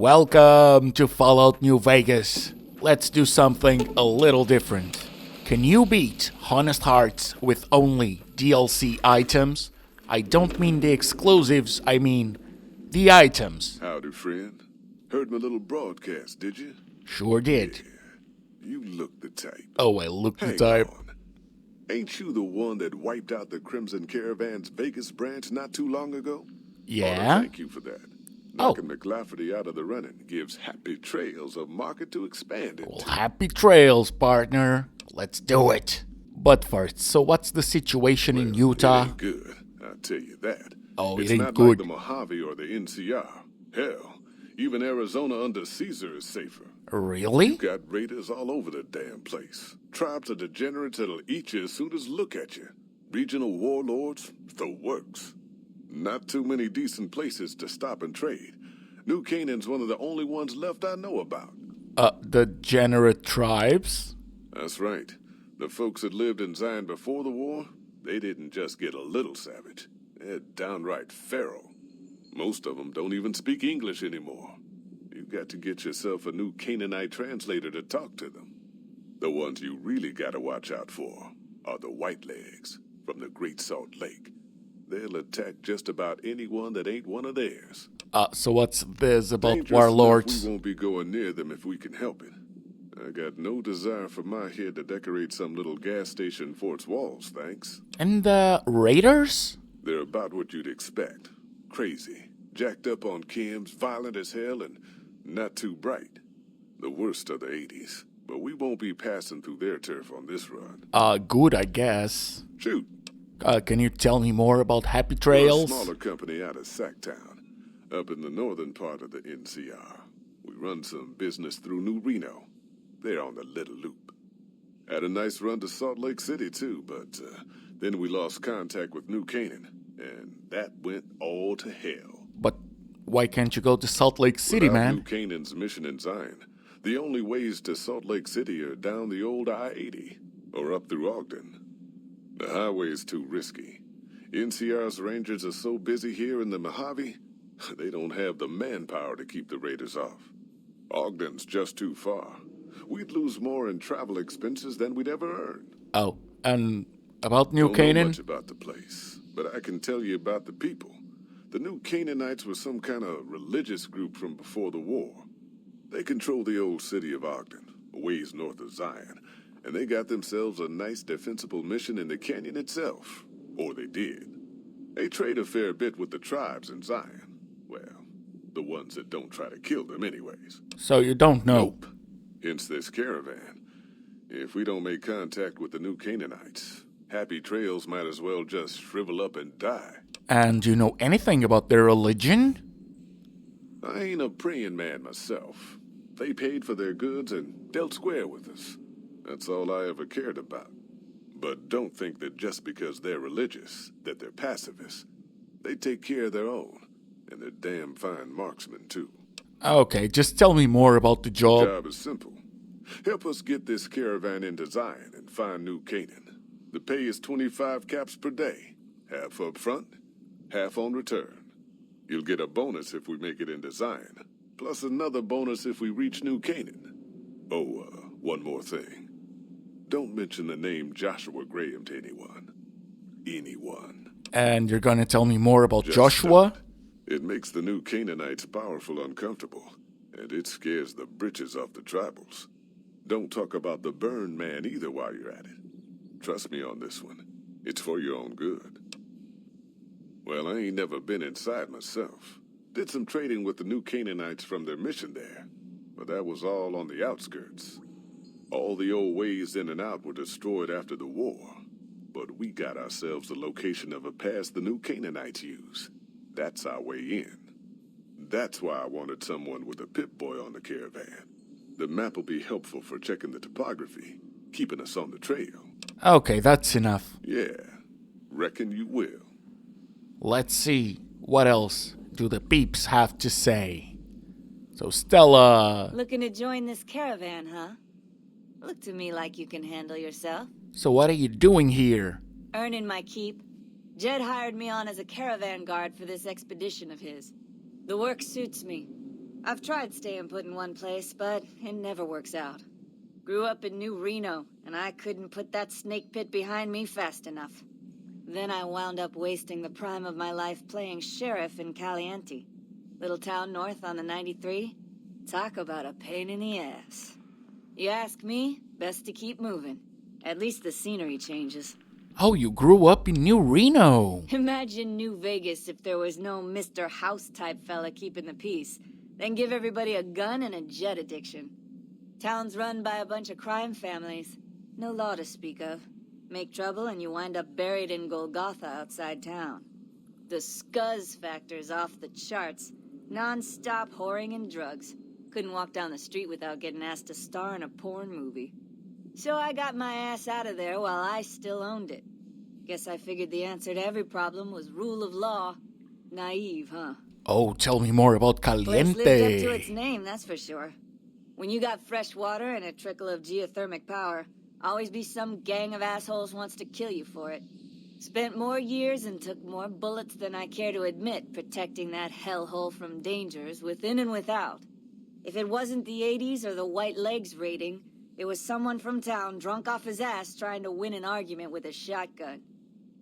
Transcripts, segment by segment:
Welcome to Fallout New Vegas. Let's do something a little different. Can you beat Honest Hearts with only DLC items? I don't mean the exclusives, I mean the items. Howdy, friend. Heard my little broadcast, did you? Sure did. You look the type. Oh, I look the Hang type. on. Ain't you the one that wiped out the Crimson Caravan's Vegas branch not too long ago? Yeah? Thank you for that. Knocking McLafferty out of the running gives Happy Trails a market to expand Well, into. happy trails, partner. Let's do it. But first, so what's the situation in Utah? It ain't good, I'll tell you that. Oh, it it's ain't not good. like the Mojave or the NCR. Hell, even Arizona under Caesar is safer. Really? You got raiders all over the damn place. Tribes of degenerates that'll eat you as soon as look at you. Regional warlords, the works. Not too many decent places to stop and trade. New Canaan's one of the only ones left I know about. The degenerate tribes? That's right. The folks that lived in Zion before the war, they didn't just get a little savage. They're downright feral. Most of them don't even speak English anymore. You got to get yourself a new Canaanite translator to talk to them. The ones you really gotta watch out for are the Whitelegs from the Great Salt Lake. They'll attack just about anyone that ain't one of theirs. So what's this about Dangerous warlords? enough we won't be going near them if we can help it. I got no desire for my head to decorate some little gas station fort's walls, thanks. And the raiders? They're about what you'd expect. Crazy, jacked up on chems, violent as hell, and not too bright. The worst of the 80s. But we won't be passing through their turf on this run. Good, I guess. Shoot. Can you tell me more about Happy We're a Trails? smaller company out of Sacktown, up in the northern part of the NCR. We run some business through New Reno. They're on the Little Loop. Had a nice run to Salt Lake City, too, but then we lost contact with New Canaan, and that went all to hell. But why can't you go to Salt Lake City, Without man? New Canaan's mission in Zion, the only ways to Salt Lake City are down the old I-80 or up through Ogden. The highway's too risky. NCR's rangers are so busy here in the Mojave, they don't have the manpower to keep the raiders off. Ogden's just too far. We'd lose more in travel expenses than we'd ever earn. Oh, and about New Don't know Canaan? much about the place, but I can tell you about the people. The New Canaanites were some kind of religious group from before the war. They control the old city of Ogden, a ways north of Zion, and they got themselves a nice defensible mission in the canyon itself. Or they did. They trade a fair bit with the tribes in Zion. Well, the ones that don't try to kill them anyways. So you don't know. Nope. Hence this caravan. If we don't make contact with the New Canaanites, Happy Trails might as well just shrivel up and die. And do you know anything about their religion? I ain't a praying man myself. They paid for their goods and dealt square with us. That's all I ever cared about. But don't think that just because they're religious, that they're pacifists. They take care of their own, and they're damn fine marksmen, too. Okay, just tell me more about the The job. job is simple. Help us get this caravan into Zion and find New Canaan. The pay is 25 caps per day. Half up front, half on return. You'll get a bonus if we make it into Zion, plus another bonus if we reach New Canaan. Oh, one more thing. Don't mention the name Joshua Graham to anyone. Anyone. And you're gonna tell me more about Just Joshua? don't. It makes the New Canaanites powerful uncomfortable, and it scares the britches off the tribals. Don't talk about the burn man either while you're at it. Trust me on this one. It's for your own good. Well, I ain't never been inside myself. Did some trading with the New Canaanites from their mission there, but that was all on the outskirts. All the old ways in and out were destroyed after the war, but we got ourselves the location of a pass the New Canaanites use. That's our way in. That's why I wanted someone with a Pip-Boy on the caravan. The map will be helpful for checking the topography, keeping us on the trail. Okay, that's enough. Yeah, reckon you will. Let's see, what else do the peeps have to say? So Stella... Looking to join this caravan, huh? Look to me like you can handle yourself. So what are you doing here? Earning my keep. Jed hired me on as a caravan guard for this expedition of his. The work suits me. I've tried staying put in one place, but it never works out. Grew up in New Reno, and I couldn't put that snake pit behind me fast enough. Then I wound up wasting the prime of my life playing sheriff in Caliente. Little town north on the 93. Talk about a pain in the ass. You ask me, best to keep moving. At least the scenery changes. Oh, you grew up in New Reno. Imagine New Vegas if there was no Mr. House-type fella keeping the peace. Then give everybody a gun and a jet addiction. Town's run by a bunch of crime families. No law to speak of. Make trouble and you wind up buried in Golgotha outside town. The scuzz factor's off the charts. Non-stop whoring and drugs. Couldn't walk down the street without getting asked to star in a porn movie. So I got my ass out of there while I still owned it. Guess I figured the answer to every problem was rule of law. Naive, huh? Oh, tell me more about Place lived up to Caliente. its name, that's for sure. When you got fresh water and a trickle of geothermic power, always be some gang of assholes wants to kill you for it. Spent more years and took more bullets than I care to admit protecting that hellhole from dangers within and without. If it wasn't the 80s or the white legs raiding, it was someone from town drunk off his ass trying to win an argument with a shotgun.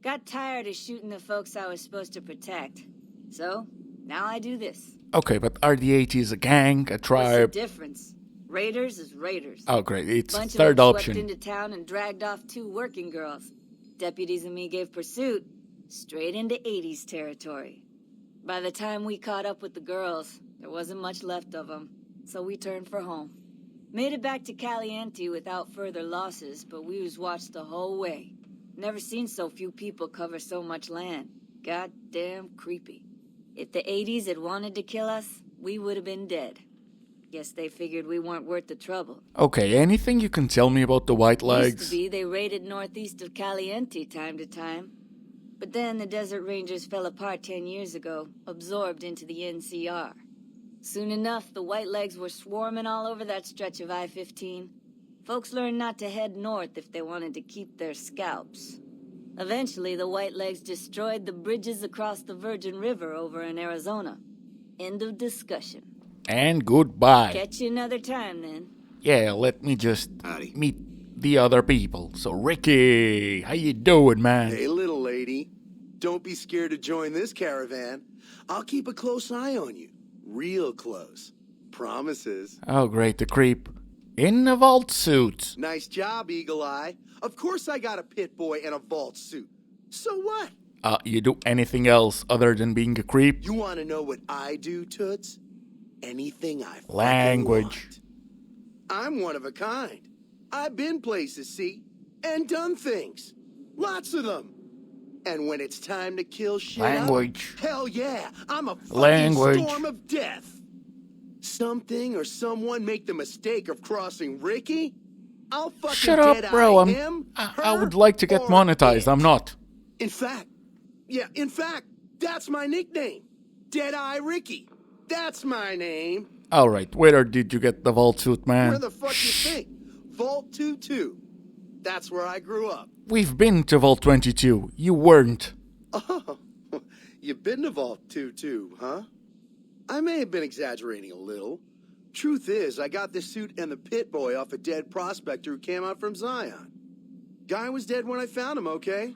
Got tired of shooting the folks I was supposed to protect. So, now I do this. Okay, but are the 80s a gang, a What's the tribe? difference? Raiders is raiders. Oh, great. It's Bunch third of them option. swept into town and dragged off 2 working girls. Deputies and me gave pursuit, straight into 80s territory. By the time we caught up with the girls, there wasn't much left of them, so we turned for home. Made it back to Caliente without further losses, but we was watched the whole way. Never seen so few people cover so much land. Goddamn creepy. If the 80s had wanted to kill us, we would have been dead. Guess they figured we weren't worth the trouble. Okay, anything you can tell me about the White Used Legs? to be they raided northeast of Caliente time to time. But then the Desert Rangers fell apart 10 years ago, absorbed into the NCR. Soon enough, the White Legs were swarming all over that stretch of I-15. Folks learned not to head north if they wanted to keep their scalps. Eventually, the White Legs destroyed the bridges across the Virgin River over in Arizona. End of discussion. And goodbye. Catch you another time, then. Yeah, let me just Howdy. meet the other people. So, Ricky, how you doing, man? Hey, little lady. Don't be scared to join this caravan. I'll keep a close eye on you. Real close. Promises. Oh, great, the creep. In a vault suit. Nice job, Eagle Eye. Of course I got a pit boy and a vault suit. So what? You do anything else other than being a creep? You want to know what I do, Toots? Anything I fucking Language. want. I'm one of a kind. I've been places, see? And done things. Lots of them. And when it's time to kill shit Language. up, hell yeah, I'm a fucking Language. storm of death. Something or someone make the mistake of crossing Ricky, I'll fucking Shut up, dead-eye bro. him, I her, would like to get or monetized. it. I'm not. In fact, that's my nickname. Dead-Eye Ricky. That's my name. Alright, where did you get the vault suit, man? Where the fuck you think? Vault 22. That's where I grew up. We've been to Vault 22. You weren't. Oh, you've been to Vault 22, huh? I may have been exaggerating a little. Truth is, I got this suit and the pit boy off a dead prospector who came out from Zion. Guy was dead when I found him, okay?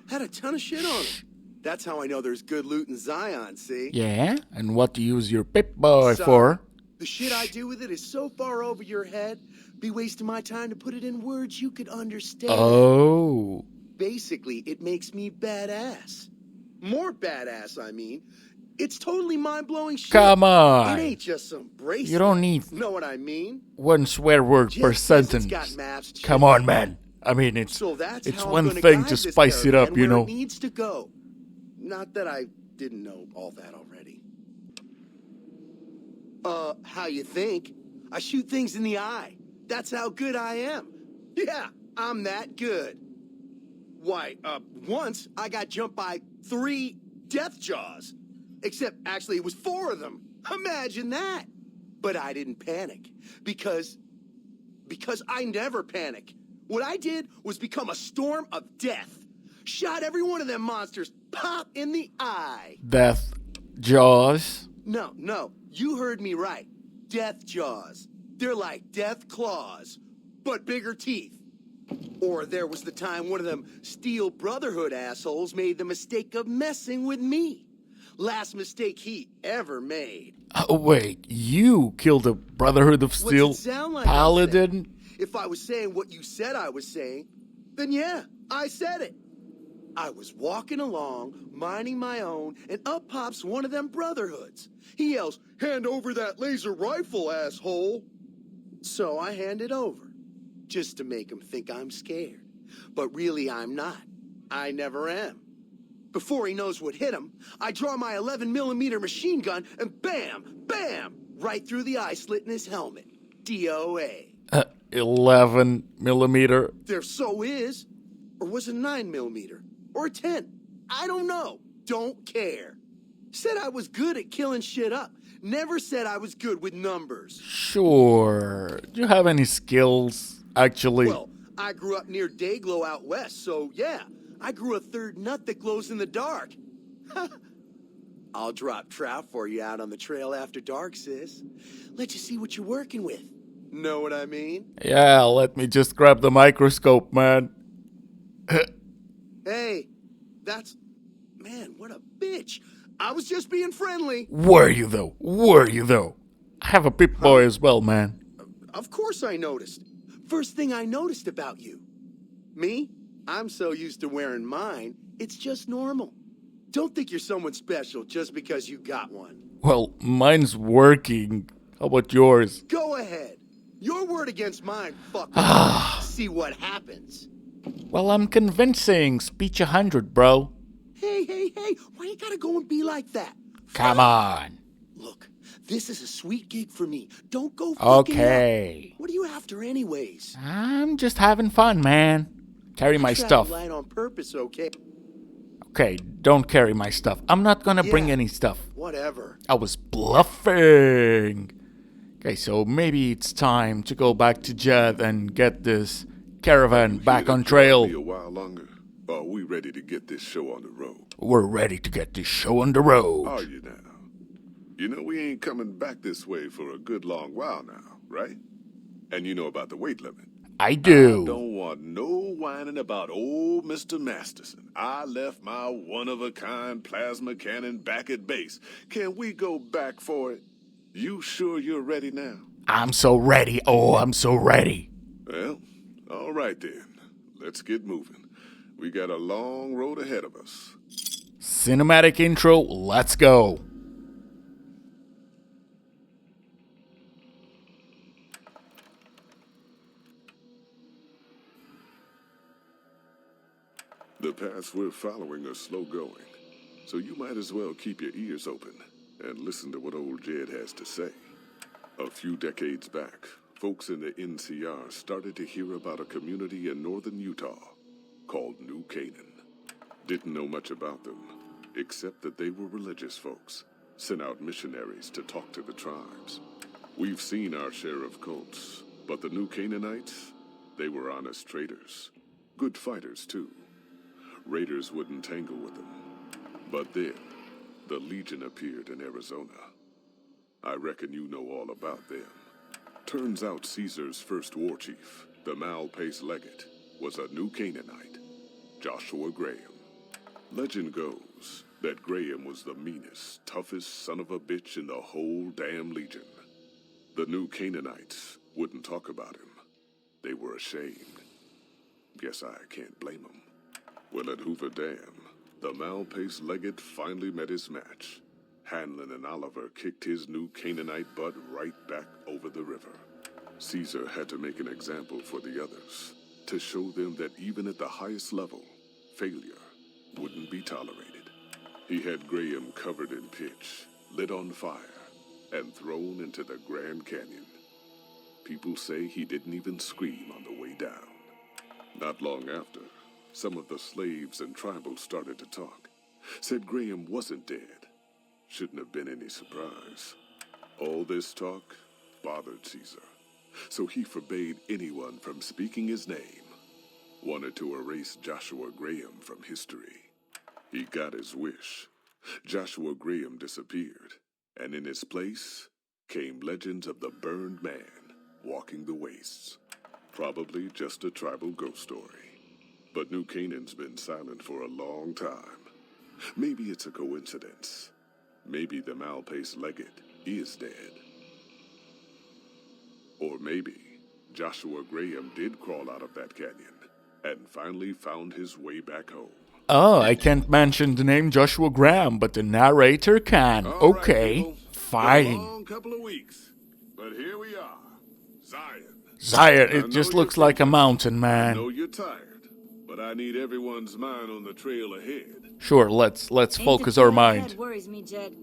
Had a ton of shit on him. That's how I know there's good loot in Zion, see? Yeah? And what do you use your Pip-Boy So, for? The shit I do with it is so far over your head, be wasting my time to put it in words you could understand. Oh. Basically, it makes me badass. More badass, I mean. It's totally mind-blowing shit. Come on. It ain't just some bracelet. You don't need Know what I mean? one swear word Just per 'cause sentence. It's got maps, Come on, man. I mean, it's So that's it's how I'm one gonna thing guide to this spice it up, caravan you where know. It needs to go. Not that I didn't know all that already. How you think? I shoot things in the eye. That's how good I am. Yeah, I'm that good. Why, once I got jumped by 3 death jaws. Except, actually, it was 4 of them. Imagine that. But I didn't panic. Because I never panic. What I did was become a storm of death. Shot every one of them monsters pop in the eye. Death Jaws. No. You heard me right. Death jaws. They're like death claws, but bigger teeth. Or there was the time one of them Steel Brotherhood assholes made the mistake of messing with me. Last mistake he ever made. Oh, wait, you killed the Brotherhood of Steel What's it sound like I'm Paladin? saying? If I was saying what you said I was saying, then yeah, I said it. I was walking along, minding my own, and up pops one of them Brotherhoods. He yells, "Hand over that laser rifle, asshole!" So I hand it over, just to make him think I'm scared. But really I'm not. I never am. Before he knows what hit him, I draw my 11mm machine gun and bam, bam, right through the eye slit in his helmet. DOA. 11 millimeter. There so is. Or was it 9mm? Or a 10? I don't know. Don't care. Said I was good at killing shit up. Never said I was good with numbers. Sure. Do you have any skills, actually? Well, I grew up near Dayglow out west, so yeah. I grew a third nut that glows in the dark. I'll drop trout for you out on the trail after dark, sis. Let you see what you're working with. Know what I mean? Yeah, let me just grab the microscope, man. Hey, that's... Man, what a bitch. I was just being friendly. Were you, though? Were you, though? I have a Pip-Boy as well, man. Of course I noticed. First thing I noticed about you. Me? I'm so used to wearing mine, it's just normal. Don't think you're someone special just because you got one. Well, mine's working. How about yours? Go ahead. Your word against mine, fuck. See what happens. Well, I'm convincing. Speech 100, bro. Hey, why you gotta go and be like that? Come on. Look, this is a sweet gig for me. Don't go fucking Okay. up. What are you after anyways? I'm just having fun, man. Carry my I traveled stuff. light on purpose, okay? Okay, don't carry my stuff. I'm not gonna bring Yeah. any stuff. Whatever. I was bluffing. Okay, so maybe it's time to go back to Jed and get this caravan back Here on to trail. join me a while longer? Or are we ready to get this show on the road? We're ready to get this show on the road. Are you now? You know we ain't coming back this way for a good long while now, right? And you know about the weight limit. I I do. don't want no whining about old Mr. Masterson. I left my one-of-a-kind plasma cannon back at base. Can we go back for it? You sure you're ready now? I'm so ready. Oh, I'm so ready. Well, all right then. Let's get moving. We got a long road ahead of us. Cinematic intro, let's go. The paths we're following are slow going, so you might as well keep your ears open and listen to what old Jed has to say. A few decades back, folks in the NCR started to hear about a community in northern Utah called New Canaan. Didn't know much about them, except that they were religious folks, sent out missionaries to talk to the tribes. We've seen our share of cults, but the New Canaanites, they were honest traders. Good fighters, too. Raiders wouldn't tangle with them. But then, the Legion appeared in Arizona. I reckon you know all about them. Turns out Caesar's first war chief, the Mal-Pace Legate, was a New Canaanite, Joshua Graham. Legend goes that Graham was the meanest, toughest son of a bitch in the whole damn Legion. The New Canaanites wouldn't talk about him. They were ashamed. Guess I can't blame them. Well, at Hoover Dam, the Mal-Pace Legate finally met his match. Hanlon and Oliver kicked his New Canaanite butt right back over the river. Caesar had to make an example for the others, to show them that even at the highest level, failure wouldn't be tolerated. He had Graham covered in pitch, lit on fire, and thrown into the Grand Canyon. People say he didn't even scream on the way down. Not long after, some of the slaves and tribals started to talk. Said Graham wasn't dead. Shouldn't have been any surprise. All this talk bothered Caesar, so he forbade anyone from speaking his name. Wanted to erase Joshua Graham from history. He got his wish. Joshua Graham disappeared, And in his place came legends of the burned man walking the wastes. Probably just a tribal ghost story. But New Canaan's been silent for a long time. Maybe it's a coincidence. Maybe the Malpace legate is dead. Or maybe Joshua Graham did crawl out of that canyon and finally found his way back home. Oh, I can't mention the name Joshua Graham, but the narrator can. All right, Okay, people. Been a fine. long couple of weeks, but here we are. Zion. Zion, I it know just you're looks like a mountain, I man. know you're tired, but I need everyone's mind on the trail ahead. Sure, let's focus our mind. That worries me, Jed.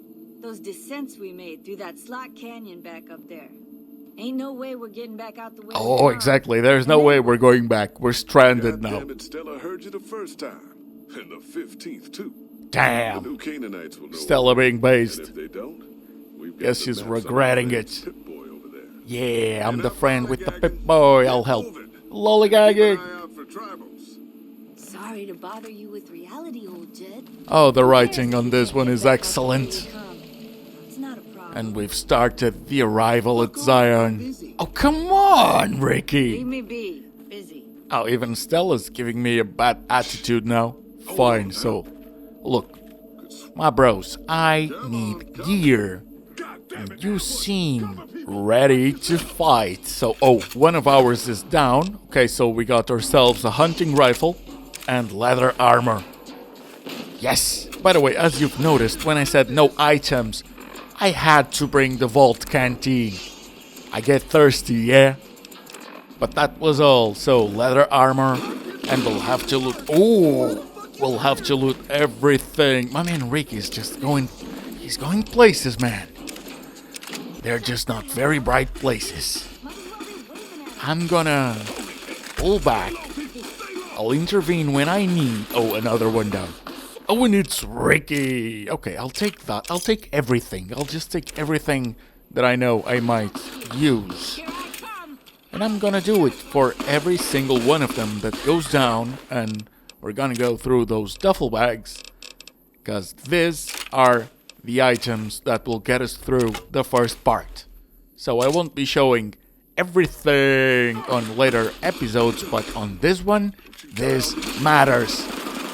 Those descents we made through that slot canyon back up there. Ain't no way we're getting back out the way. Oh, exactly. There's no way we're going back. We're stranded God now. damn it, Stella heard you the first time. And the 15th, too. The Damn. new Canaanites will know. Stella being And based. if they don't, we've got Guess the he's maps on regretting our it. Pip-Boy over there. Yeah, I'm And the I'm friend with the lollygagging. Pip-Boy. I'll Get help. moving. Keep Lollygagging. an eye out for tribals. Sorry to bother you with reality, old Jed. Oh, the writing on this one is excellent. It's not a problem. And we've started the arrival at Zion. Oh, come on, Ricky. Leave me be. Busy. Oh, even Stella's giving me a bad attitude now. Fine, so, look, my bros, I need gear. God damn it. You seem ready to fight. So, oh, one of ours is down. Okay, so we got ourselves a hunting rifle and leather armor. Yes. By the way, as you've noticed, when I said no items, I had to bring the vault canteen. I get thirsty, yeah? But that was all. So, leather armor, and we'll have to loot. Oh, we'll have to loot everything. My man Ricky's just going. He's going places, man. They're just not very bright places. I'm gonna pull back. I'll intervene when I need. Oh, another one down. Oh, and it's Ricky. Okay, I'll take that. I'll take everything. I'll just take everything that I know I might use. And I'm gonna do it for every single one of them that goes down. And we're gonna go through those duffel bags. Because these are the items that will get us through the first part. So I won't be showing everything on later episodes, but on this one, this matters.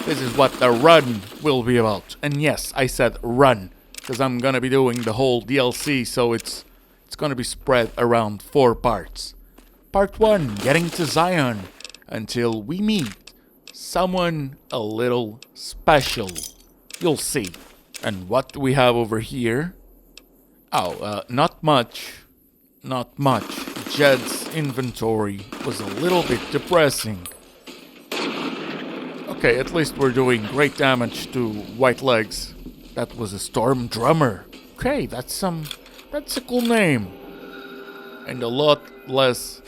This is what the run will be about. And yes, I said run, because I'm gonna be doing the whole DLC, so it's gonna be spread around 4 parts. Part 1, getting to Zion, until we meet someone a little special. You'll see. And what do we have over here? Oh, not much. Not much. Jed's inventory was a little bit depressing. Okay, at least we're doing great damage to White Legs. That was a Storm Drummer. Okay, that's a cool name. And a lot less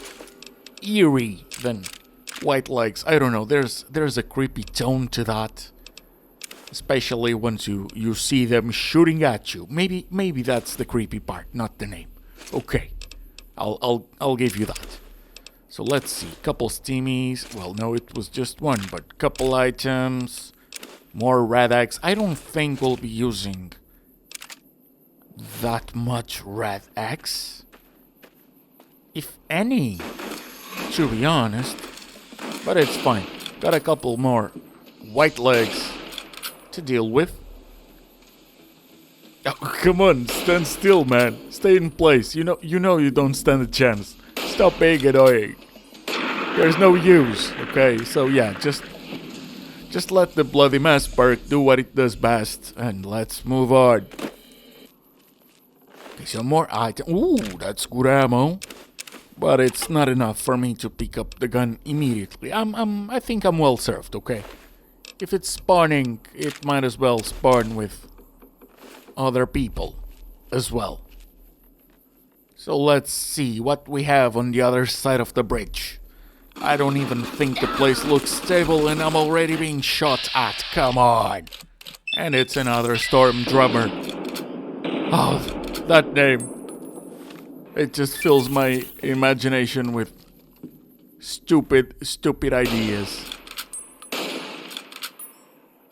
eerie than White Legs. I don't know, there's a creepy tone to that. Especially once you see them shooting at you. Maybe that's the creepy part, not the name. Okay. I'll give you that. So let's see, couple steamies. Well, no, it was just one, but couple items. More red eggs. I don't think we'll be using that much red eggs. If any, to be honest. But it's fine. Got a couple more White Legs to deal with. Oh, come on, stand still, man. Stay in place. You know you don't stand a chance. Stop being annoying. There's no use, okay? So yeah, just let the bloody mess perk do what it does best, and let's move on. Okay, some more items. Ooh, that's good ammo, but it's not enough for me to pick up the gun immediately. I think I'm well served, okay? If it's spawning, it might as well spawn with other people as well. So let's see what we have on the other side of the bridge. I don't even think the place looks stable and I'm already being shot at. Come on. And it's another Storm Drummer. Oh, that name. It just fills my imagination with stupid ideas.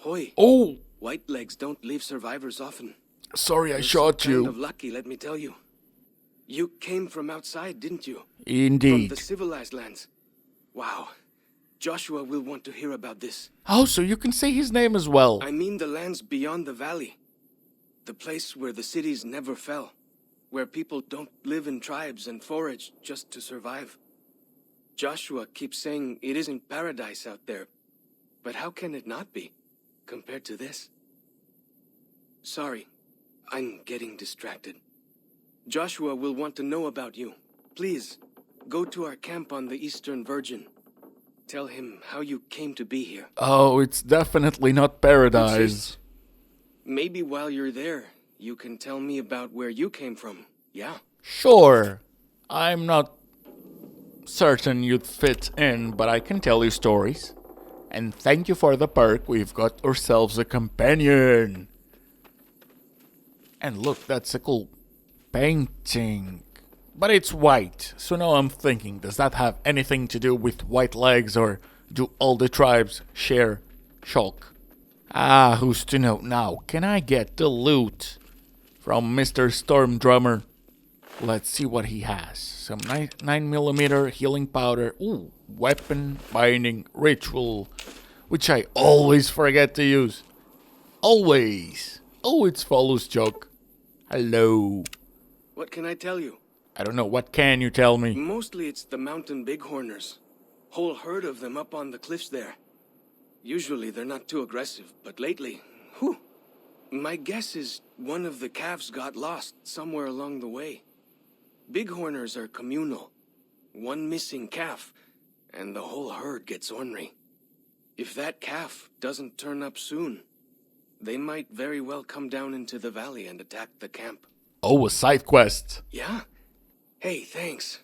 Hoy, Oh, White Legs don't leave survivors often. Sorry I You're shot kind you. of lucky, let me tell you. You came from outside, didn't you? From Indeed. the civilized lands. Wow. Joshua will want to hear about this. Oh, so you can say his name as well. I mean the lands beyond the valley. The place where the cities never fell. Where people don't live in tribes and forage just to survive. Joshua keeps saying it isn't paradise out there. But how can it not be, compared to this? Sorry, I'm getting distracted. Joshua will want to know about you. Please, go to our camp on the Eastern Virgin. Tell him how you came to be here. Oh, it's definitely not paradise. Maybe while you're there, you can tell me about where you came from, yeah? Sure. I'm not certain you'd fit in, but I can tell you stories. And thank you for the perk, we've got ourselves a companion. And look, that's a cool painting. But it's white, so now I'm thinking, does that have anything to do with white legs, or do all the tribes share chalk? Ah, who's to know? Now, can I get the loot from Mr. Storm Drummer? Let's see what he has. Some 9mm healing powder. Ooh, weapon binding ritual, which I always forget to use. Always. Oh, it's Follows joke. Hello. What can I tell you? I don't know, what can you tell me? Mostly it's the mountain bighorners. Whole herd of them up on the cliffs there. Usually they're not too aggressive, but lately, whew. My guess is one of the calves got lost somewhere along the way. Bighorners are communal. One missing calf, and the whole herd gets ornery. If that calf doesn't turn up soon, they might very well come down into the valley and attack the camp. Oh, a side quest. Yeah? Hey, thanks.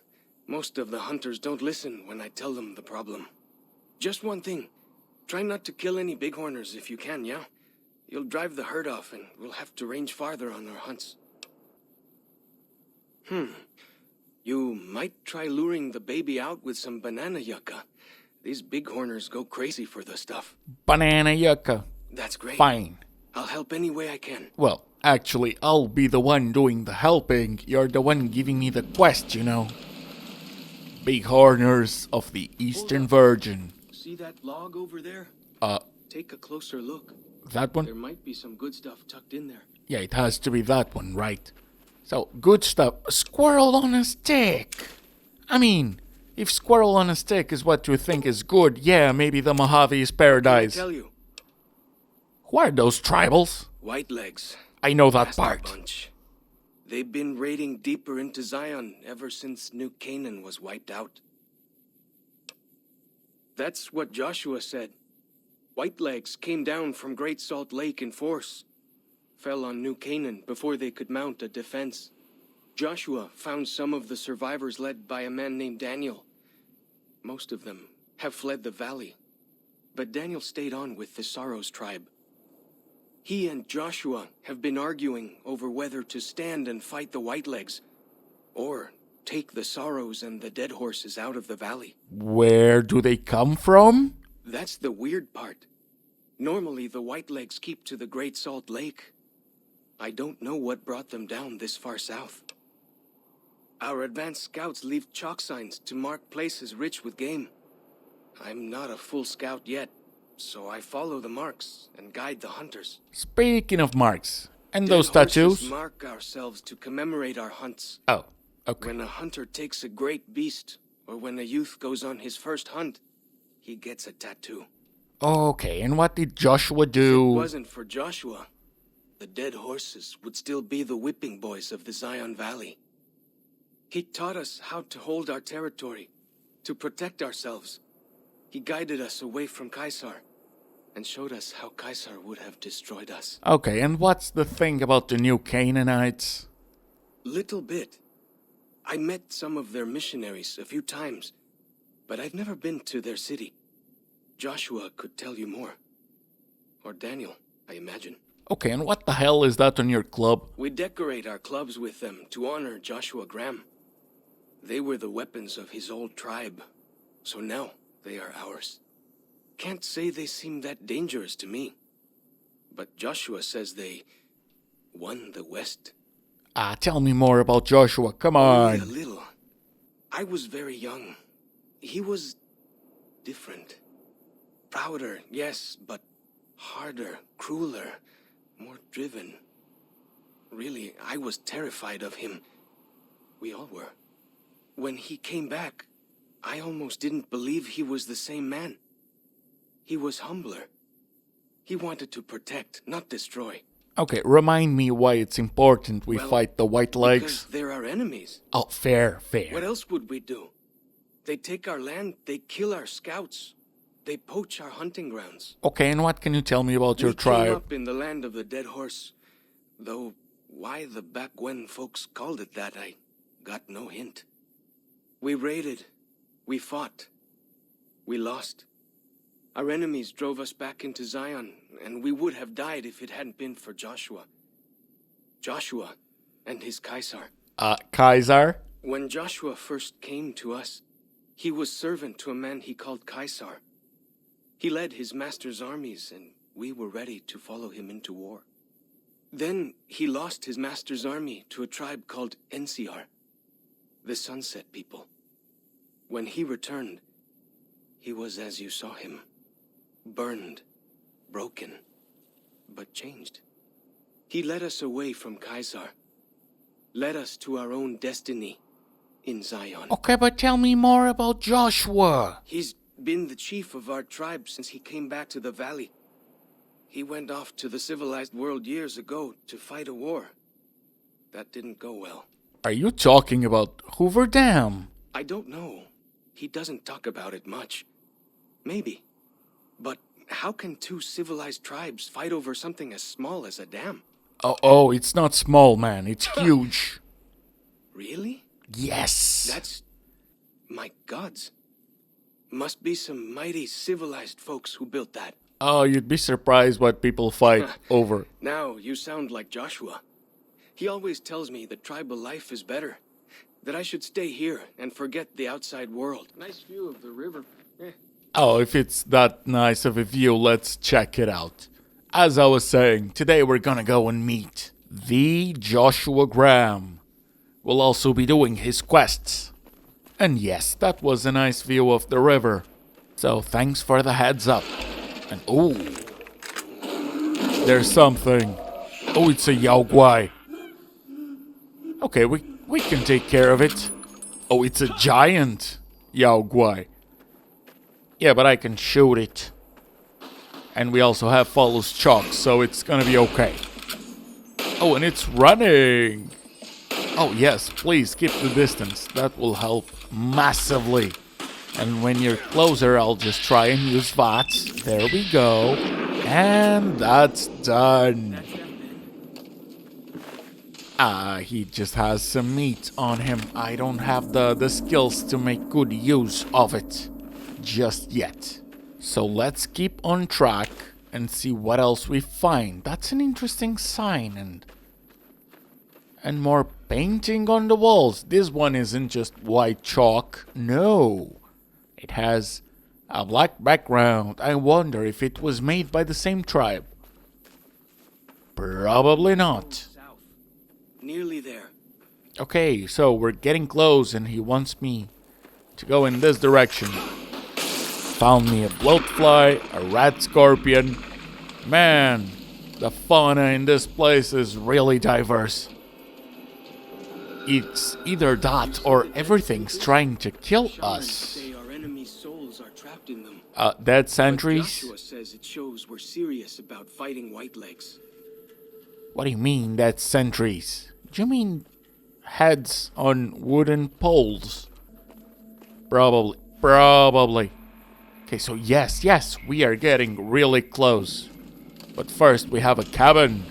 Most of the hunters don't listen when I tell them the problem. Just one thing. Try not to kill any bighorners if you can, yeah? You'll drive the herd off and we'll have to range farther on our hunts. You might try luring the baby out with some banana yucca. These bighorners go crazy for the stuff. Banana yucca. That's great. Fine. I'll help any way I can. Well, actually, I'll be the one doing the helping. You're the one giving me the quest, you know. Bighorners of the Eastern Virgin. See that log over there? Take a closer look. That one? There might be some good stuff tucked in there. Yeah, it has to be that one, right? So, good stuff. Squirrel on a stick. I mean, if squirrel on a stick is what you think is good, yeah, maybe the Mojave is paradise. I tell you, Who are those tribals? Whitelegs. I know that Nasty part. bunch. They've been raiding deeper into Zion ever since New Canaan was wiped out. That's what Joshua said. Whitelegs came down from Great Salt Lake in force. Fell on New Canaan before they could mount a defense. Joshua found some of the survivors led by a man named Daniel. Most of them have fled the valley. But Daniel stayed on with the Sorrows tribe. He and Joshua have been arguing over whether to stand and fight the Whitelegs, or take the Sorrows and the Dead Horses out of the valley. Where do they come from? That's the weird part. Normally, the Whitelegs keep to the Great Salt Lake. I don't know what brought them down this far south. Our advanced scouts leave chalk signs to mark places rich with game. I'm not a full scout yet, so I follow the marks and guide the hunters. Speaking of marks, and Dead those horses tattoos? mark ourselves to commemorate our hunts. Oh, okay. When a hunter takes a great beast, or when a youth goes on his first hunt, he gets a tattoo. Okay, and what did Joshua If it do? wasn't for Joshua, the Dead Horses would still be the whipping boys of the Zion Valley. He taught us how to hold our territory, to protect ourselves. He guided us away from Caesar, and showed us how Caesar would have destroyed us. Okay, and what's the thing about the new Canaanites? Little bit. I met some of their missionaries a few times, but I've never been to their city. Joshua could tell you more. Or Daniel, I imagine. Okay, and what the hell is that on your club? We decorate our clubs with them to honor Joshua Graham. They were the weapons of his old tribe, so now they are ours. Can't say they seem that dangerous to me. But Joshua says they one the west. Tell me more about Joshua, come Only a on. little. I was very young. He was different. Prouder, yes, but harder, crueler, more driven. Really, I was terrified of him. We all were. When he came back, I almost didn't believe he was the same man. He was humbler. He wanted to protect, not destroy. Okay, remind me why it's important we Well, fight the white Because legs. they're our enemies. Oh, fair. What else would we do? They take our land, they kill our scouts. They poach our hunting grounds. Okay, and what can you tell me about your We came tribe? up in the land of the dead horse. Though why the back when folks called it that, I got no hint. We raided. We fought. We lost. Our enemies drove us back into Zion, and we would have died if it hadn't been for Joshua. Joshua and his Kaisar. Kaiser? When Joshua first came to us, he was servant to a man he called Kaisar. He led his master's armies, and we were ready to follow him into war. Then he lost his master's army to a tribe called NCR, the Sunset People. When he returned, he was as you saw him. Burned, broken, but changed. He led us away from Kaisar, led us to our own destiny in Zion. Okay, but tell me more about Joshua. He's been the chief of our tribe since he came back to the valley. He went off to the civilized world years ago to fight a war. That didn't go well. Are you talking about Hoover Dam? I don't know. He doesn't talk about it much. Maybe. But how can two civilized tribes fight over something as small as a dam? Oh, it's not small, man. It's huge. Really? Yes. That's... my gods. Must be some mighty civilized folks who built that. Oh, you'd be surprised what people fight over. Now you sound like Joshua. He always tells me that tribal life is better. That I should stay here and forget the outside world. Nice view of the river. Oh, if it's that nice of a view, let's check it out. As I was saying, today we're gonna go and meet the Joshua Graham. We'll also be doing his quests. And yes, that was a nice view of the river. So thanks for the heads up. And oh, there's something. Oh, it's a Yaoguai. Okay, we can take care of it. Oh, it's a giant Yaoguai. Yeah, but I can shoot it. And we also have Follows Chalk, so it's gonna be okay. Oh, and it's running. Oh, yes, please keep the distance. That will help massively. And when you're closer, I'll just try and use VATS. There we go. And that's done. He just has some meat on him. I don't have the skills to make good use of it just yet. So let's keep on track and see what else we find. That's an interesting sign and more painting on the walls. This one isn't just white chalk. No. It has a black background. I wonder if it was made by the same tribe. Probably not. Nearly there. Okay, so we're getting close and he wants me to go in this direction. Found me a bloatfly, a rat scorpion. Man, the fauna in this place is really diverse. It's either that or everything's trying to kill us. Say our enemies' souls are trapped in them. Dead But sentries? Joshua says it shows we're serious about fighting whitelegs. What do you mean, dead sentries? Do you mean heads on wooden poles? Probably. Okay, so yes, we are getting really close. But first, we have a cabin.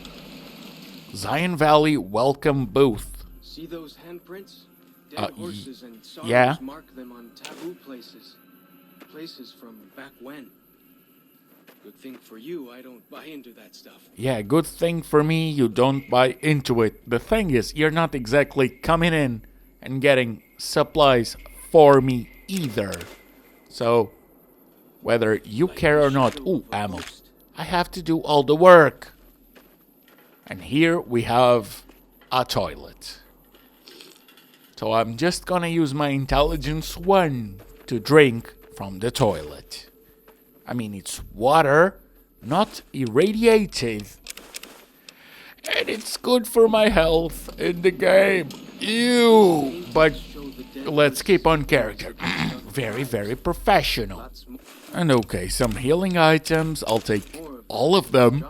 Zion Valley Welcome Booth. See those handprints? Dead horses and saws yeah. mark them on taboo places. Places from back when. Good thing for you, I don't buy into that stuff. Yeah, good thing for me you don't buy into it. The thing is, you're not exactly coming in and getting supplies for me either. So, whether you care or not... Ooh, ammo. I have to do all the work. And here we have a toilet. So I'm just gonna use my intelligence 1 to drink from the toilet. I mean, it's water, not irradiated. And it's good for my health in the game. Ew! But let's keep on character. Very, very professional. And okay, some healing items. I'll take all of them.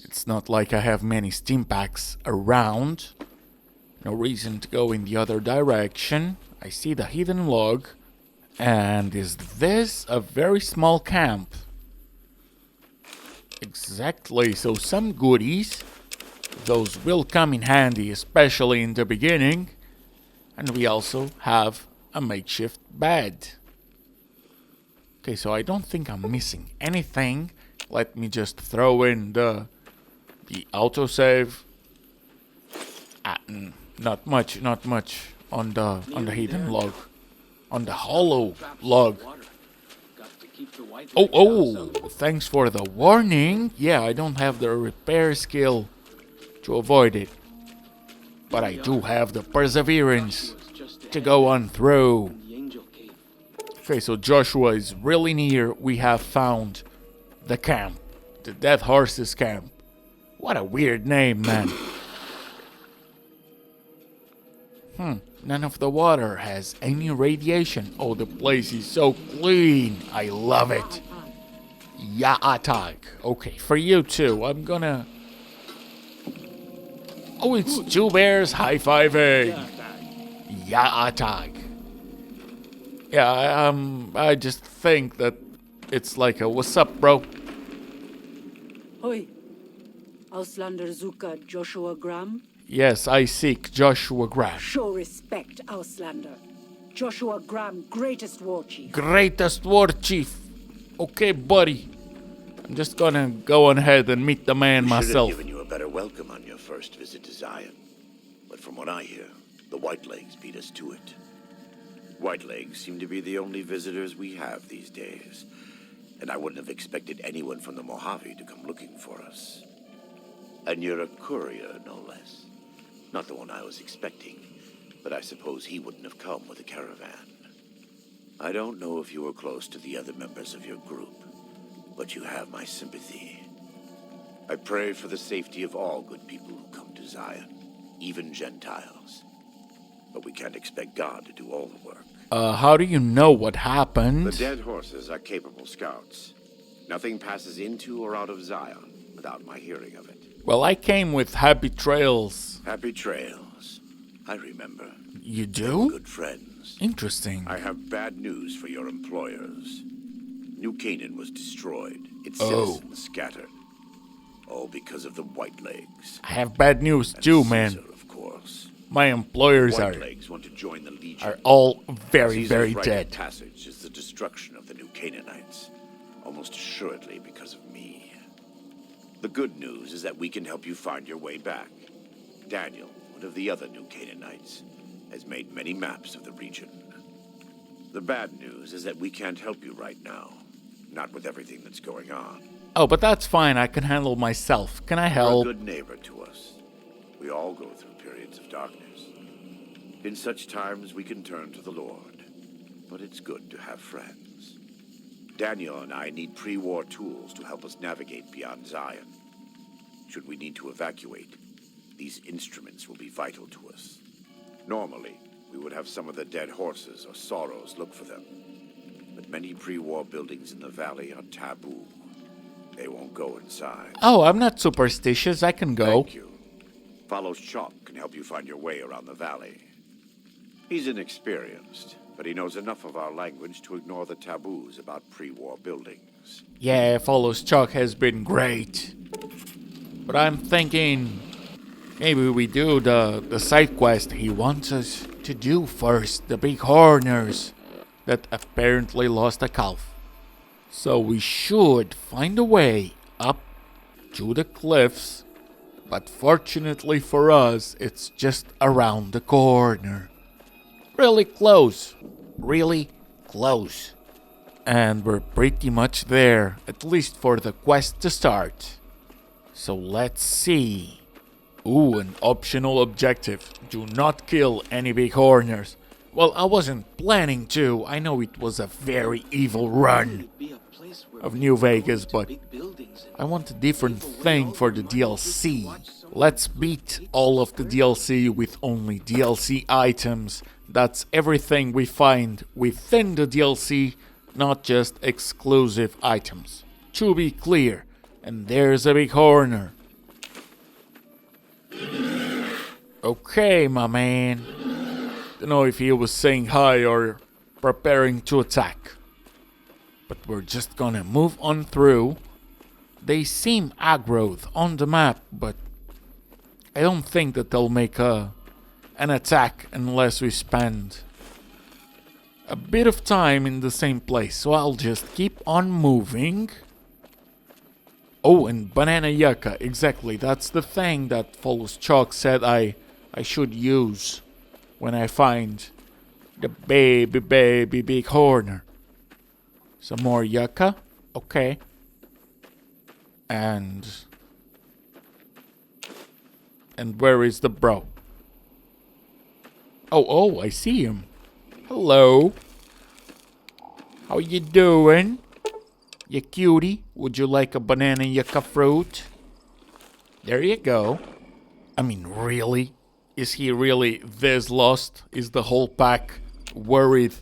It's not like I have many steam packs around. No reason to go in the other direction. I see the hidden log. And is this a very small camp? Exactly, so some goodies. Those will come in handy, especially in the beginning. And we also have a makeshift bed. Okay, so I don't think I'm missing anything. Let me just throw in the autosave. Not much on the hidden log. On the hollow log. Oh, thanks for the warning. Yeah, I don't have the repair skill to avoid it. But I do have the perseverance to go on through. Okay, so Joshua is really near. We have found the camp. The Dead Horses camp. What a weird name, man. None of the water has any radiation. Oh, the place is so clean. I love it. Ya attack. Okay, for you too. I'm gonna... Oh, it's two bears high-fiving. Ya attack. Yeah, I just think that it's like a what's up, bro? Hoi. Auslander Zuka Joshua Graham. Yes, I seek Joshua Graham. Show respect, Auslander. Joshua Graham, greatest war chief. Greatest war chief. Okay, buddy. I'm just gonna go on ahead and meet the man myself. Should have given you a better welcome on your first visit to Zion. But from what I hear, the Whitelegs beat us to it. Whitelegs seem to be the only visitors we have these days. And I wouldn't have expected anyone from the Mojave to come looking for us. And you're a courier, no less. Not the one I was expecting, but I suppose he wouldn't have come with a caravan. I don't know if you were close to the other members of your group, but you have my sympathy. I pray for the safety of all good people who come to Zion, even Gentiles. But we can't expect God to do all the work. How do you know what happened? The Dead Horses are capable scouts. Nothing passes into or out of Zion without my hearing of it. Well, I came with Happy Trails. Happy Trails. I remember. You We're do? good friends. Interesting. I have bad news for your employers. New Canaan was destroyed. Its Oh. citizens scattered. All because of the Whitelegs. I have bad news And too, Caesar, man. of course. My employers are Whitelegs want to join the Legion. all very, Caesar's very rite dead. of passage is the destruction of the New Canaanites. Almost assuredly because of me. The good news is that we can help you find your way back. Daniel, one of the other New Canaanites, has made many maps of the region. The bad news is that we can't help you right now. Not with everything that's going on. Oh, but that's fine. I can handle myself. Can I You're a help? good neighbor to us. We all go through periods of darkness. In such times, we can turn to the Lord. But it's good to have friends. Daniel and I need pre-war tools to help us navigate beyond Zion. Should we need to evacuate, these instruments will be vital to us. Normally, we would have some of the Dead Horses or Sorrows look for them. But many pre-war buildings in the valley are taboo. They won't go inside. Oh, I'm not superstitious. I can go. Thank you. Follow Chalk can help you find your way around the valley. He's inexperienced, but he knows enough of our language to ignore the taboos about pre-war buildings. Yeah, Follows Chuck has been great. But I'm thinking maybe we do the side quest he wants us to do first. The big horners that apparently lost a calf. So we should find a way up to the cliffs. But fortunately for us, it's just around the corner. Really close. Really close. And we're pretty much there, at least for the quest to start. So let's see. Ooh, an optional objective. Do not kill any bighorners. Well, I wasn't planning to. I know it was a very evil run of New Vegas, but I want a different thing for the DLC. Let's beat all of the DLC with only DLC items. That's everything we find within the DLC, not just exclusive items. To be clear, and there's a bighorner. Okay, my man. Don't know if he was saying hi or preparing to attack. But we're just gonna move on through. They seem aggroed on the map, but I don't think that they'll make an attack unless we spend a bit of time in the same place. So I'll just keep on moving. Oh, and banana yucca, exactly. That's the thing that Follows Chalk said I should use when I find the baby bighorner. Some more yucca, okay. And where is the bro? Oh, I see him. Hello. How you doing? You cutie, would you like a banana yucca fruit? There you go. I mean, really? Is he really this lost? Is the whole pack worried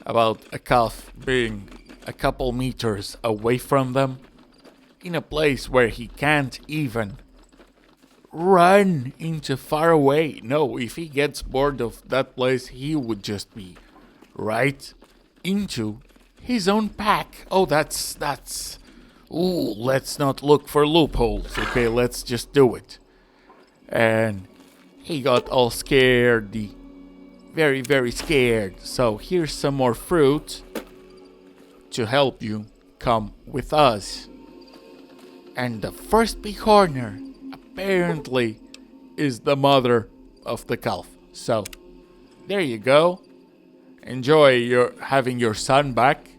about a calf being a couple meters away from them? In a place where he can't even run into far away. No, if he gets bored of that place, he would just be right into his own pack. Oh, that's... Ooh, let's not look for loopholes, okay? Let's just do it. And he got all scared. Very, very scared. So here's some more fruit to help you come with us. And the first bighorner apparently is the mother of the calf. So there you go. Enjoy having your son back.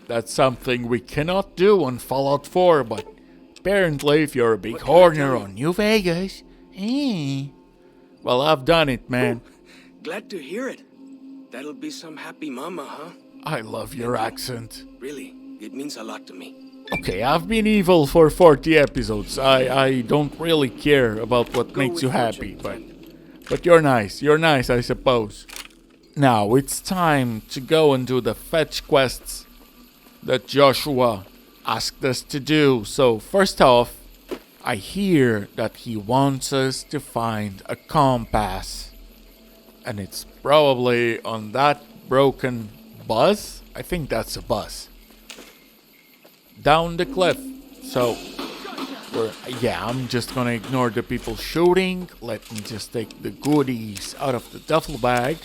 That's something we cannot do on Fallout 4, but apparently if you're a bighorner on New Vegas, well, I've done it, man. Glad to hear it. That'll be some happy mama, huh? I love your accent. Really, it means a lot to me. Okay, I've been evil for 40 episodes. I don't really care about what makes you happy, but you're nice. You're nice, I suppose. Now, it's time to go and do the fetch quests that Joshua asked us to do. So, first off, I hear that he wants us to find a compass. And it's probably on that broken bus. I think that's a bus. Down the cliff. So, I'm just gonna ignore the people shooting. Let me just take the goodies out of the duffel bag.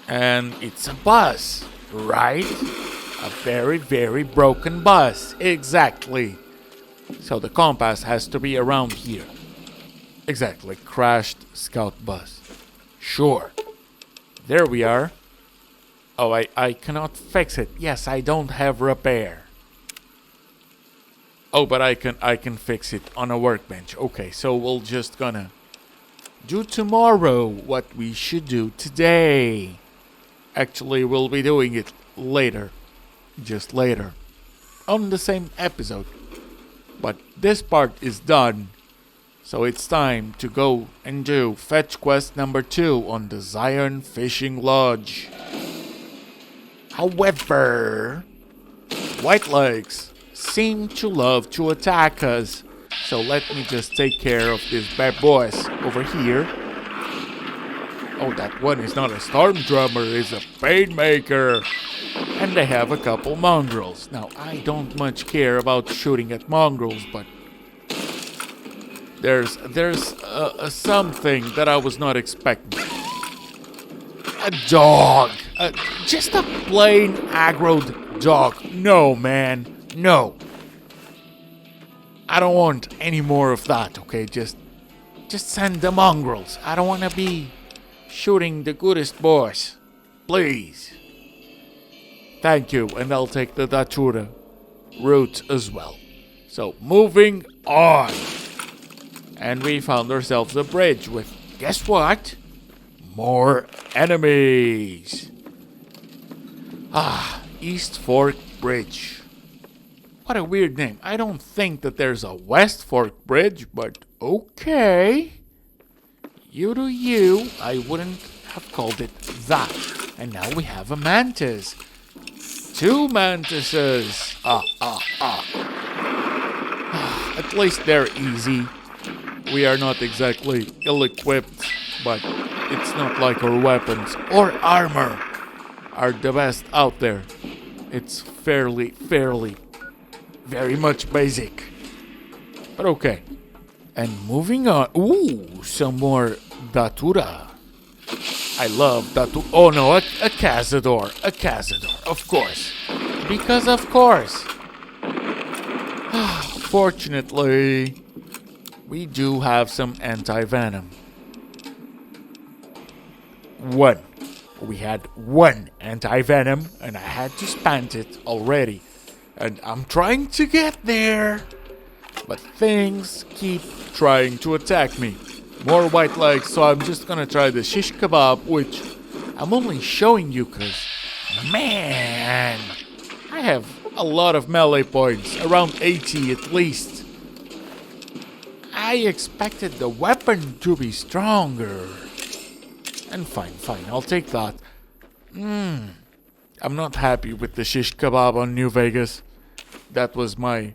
And it's a bus, right? A very, very broken bus. Exactly. So the compass has to be around here. Exactly. Crashed scout bus. Sure. There we are. Oh, I cannot fix it. Yes, I don't have repair. Oh, but I can fix it on a workbench. Okay, so we'll just gonna do tomorrow what we should do today. Actually, we'll be doing it later. Just later. On the same episode. But this part is done. So it's time to go and do fetch quest number 2 on the Zion Fishing Lodge. However, Whitelegs seem to love to attack us. So let me just take care of these bad boys over here. Oh, that one is not a storm drummer, it's a painmaker. And they have a couple mongrels. Now, I don't much care about shooting at mongrels, but there's something that I was not expecting. A dog. Just a plain aggroed dog. No, man. No. I don't want any more of that, okay? Just send the mongrels. I don't want to be shooting the goodest boys. Please. Thank you, and I'll take the Datura route as well. So, moving on. And we found ourselves a bridge with, guess what? More enemies. East Fork Bridge. What a weird name. I don't think that there's a West Fork Bridge, but okay. You do you. I wouldn't have called it that. And now we have a mantis. 2 mantises. At least they're easy. We are not exactly ill-equipped, but it's not like our weapons or armor are the best out there. It's fairly, very much basic. But okay. And moving on. Ooh, some more Datura. I love Datura. Oh no, a Cazador. A Cazador, of course. Because of course. Fortunately, we do have some anti-venom. We had 1 anti-venom, and I had to spend it already. And I'm trying to get there. But things keep trying to attack me. More white legs, so I'm just gonna try the shish kebab, which I'm only showing you because, man, I have a lot of melee points, around 80 at least. I expected the weapon to be stronger. And fine, I'll take that. I'm not happy with the shish kebab on New Vegas. That was my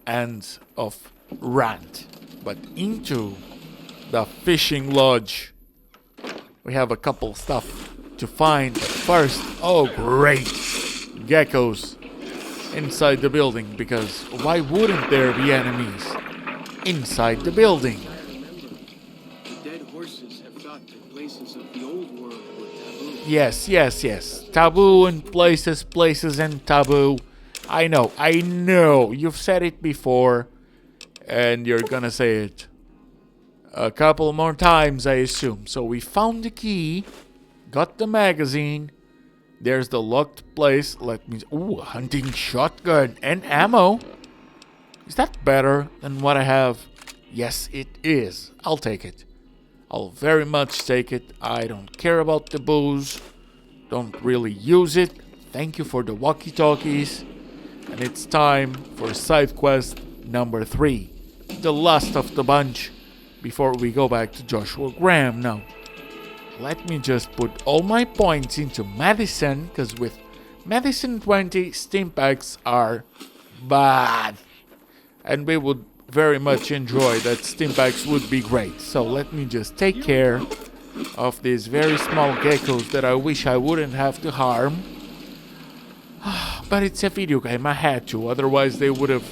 end of rant. But into the fishing lodge. We have a couple stuff to find. But first, oh great, geckos inside the building, because why wouldn't there be enemies inside the building? Dead horses have thought that places of the old world were taboo. Yes. Taboo and places and taboo. I know. You've said it before, and you're gonna say it a couple more times, I assume. So we found the key, got the magazine. There's the locked place. Ooh, hunting shotgun and ammo. Is that better than what I have? Yes, it is. I'll take it. I'll very much take it. I don't care about the booze. Don't really use it. Thank you for the walkie-talkies. And it's time for side quest number 3. The last of the bunch before we go back to Joshua Graham now. Let me just put all my points into medicine, because with medicine 20, stimpaks are bad. And we would very much enjoy that. Stimpaks would be great. So let me just take care of these very small geckos that I wish I wouldn't have to harm. But it's a video game, I had to, otherwise they would have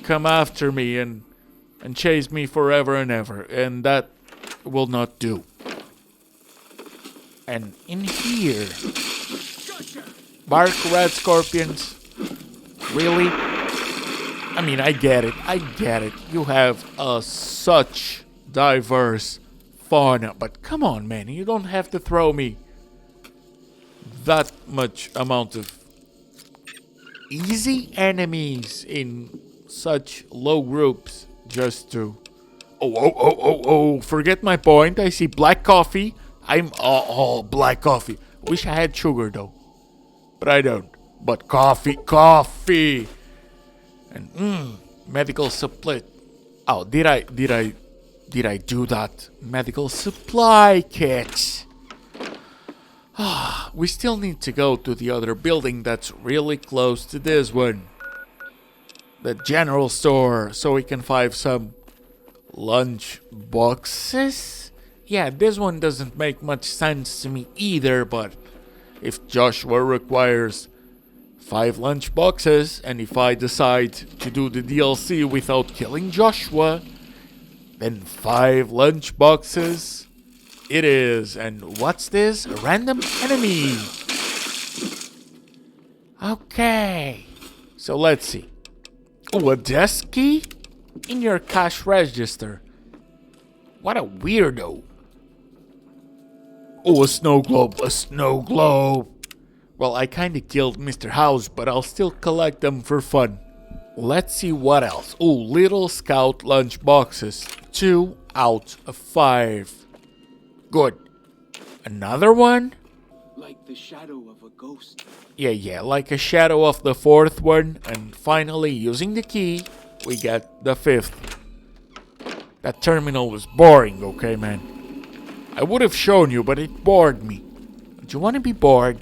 come after me and chased me forever and ever, and that will not do. And in here, bark red scorpions, really? I mean, I get it. You have such diverse fauna, but come on, man, you don't have to throw me that much amount of easy enemies in such low groups just to... Oh, forget my point. I see black coffee. I'm all black coffee. Wish I had sugar though, but I don't. But coffee. And medical supply. Oh, did I do that? Medical supply kit. We still need to go to the other building that's really close to this one. The general store, so we can find some lunch boxes. Yeah, this one doesn't make much sense to me either, but if Joshua requires 5 lunch boxes, and if I decide to do the DLC without killing Joshua, then 5 lunch boxes it is. And what's this? A random enemy. Okay, so let's see. Oh, a desk key in your cash register. What a weirdo. Oh, a snow globe. Well, I kinda killed Mr. House, but I'll still collect them for fun. Let's see what else. Ooh, little scout lunch boxes. 2 out of 5. Good. Another one? Like the shadow of a ghost. Yeah, like a shadow of the 4th one. And finally, using the key, we get the 5th. That terminal was boring, okay, man? I would have shown you, but it bored me. Do you want to be bored?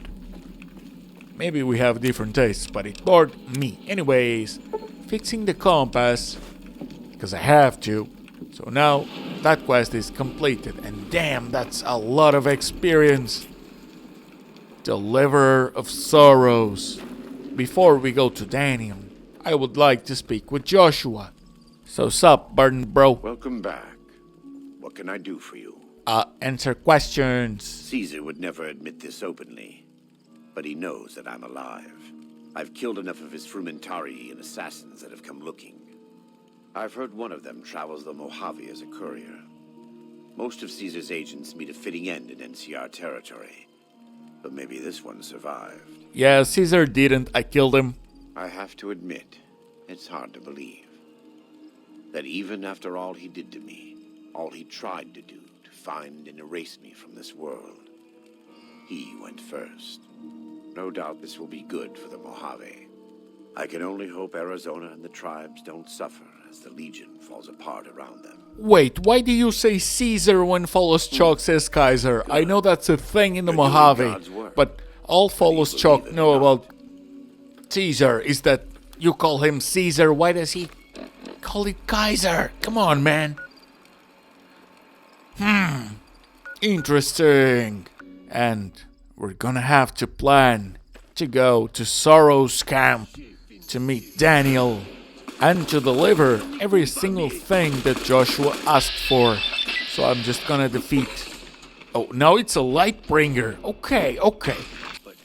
Maybe we have different tastes, but it bored me. Anyways, fixing the compass, because I have to. So now, that quest is completed. And damn, that's a lot of experience. Deliverer of Sorrows. Before we go to Daniel, I would like to speak with Joshua. So sup, Burden bro? Welcome back. What can I do for you? Answer questions. Caesar would never admit this openly, but he knows that I'm alive. I've killed enough of his Frumentari and assassins that have come looking. I've heard one of them travels the Mojave as a courier. Most of Caesar's agents meet a fitting end in NCR territory, but maybe this one survived. Yeah, Caesar didn't. I killed him. I have to admit, it's hard to believe that even after all he did to me, all he tried to do to find and erase me from this world, he went first. No doubt this will be good for the Mojave. I can only hope Arizona and the tribes don't suffer as the Legion falls apart around them. Wait, why do you say Caesar when Follows Chalk says Kaiser? I know that's a thing in the You're doing Mojave, God's work. but all Follows believe Chalk it know or not. about Caesar is that you call him Caesar. Why does he call it Kaiser? Come on, man. Interesting. And we're gonna have to plan to go to Sorrow's camp to meet Daniel and to deliver every single thing that Joshua asked for. So I'm just gonna defeat... Oh, now it's a Lightbringer. Okay.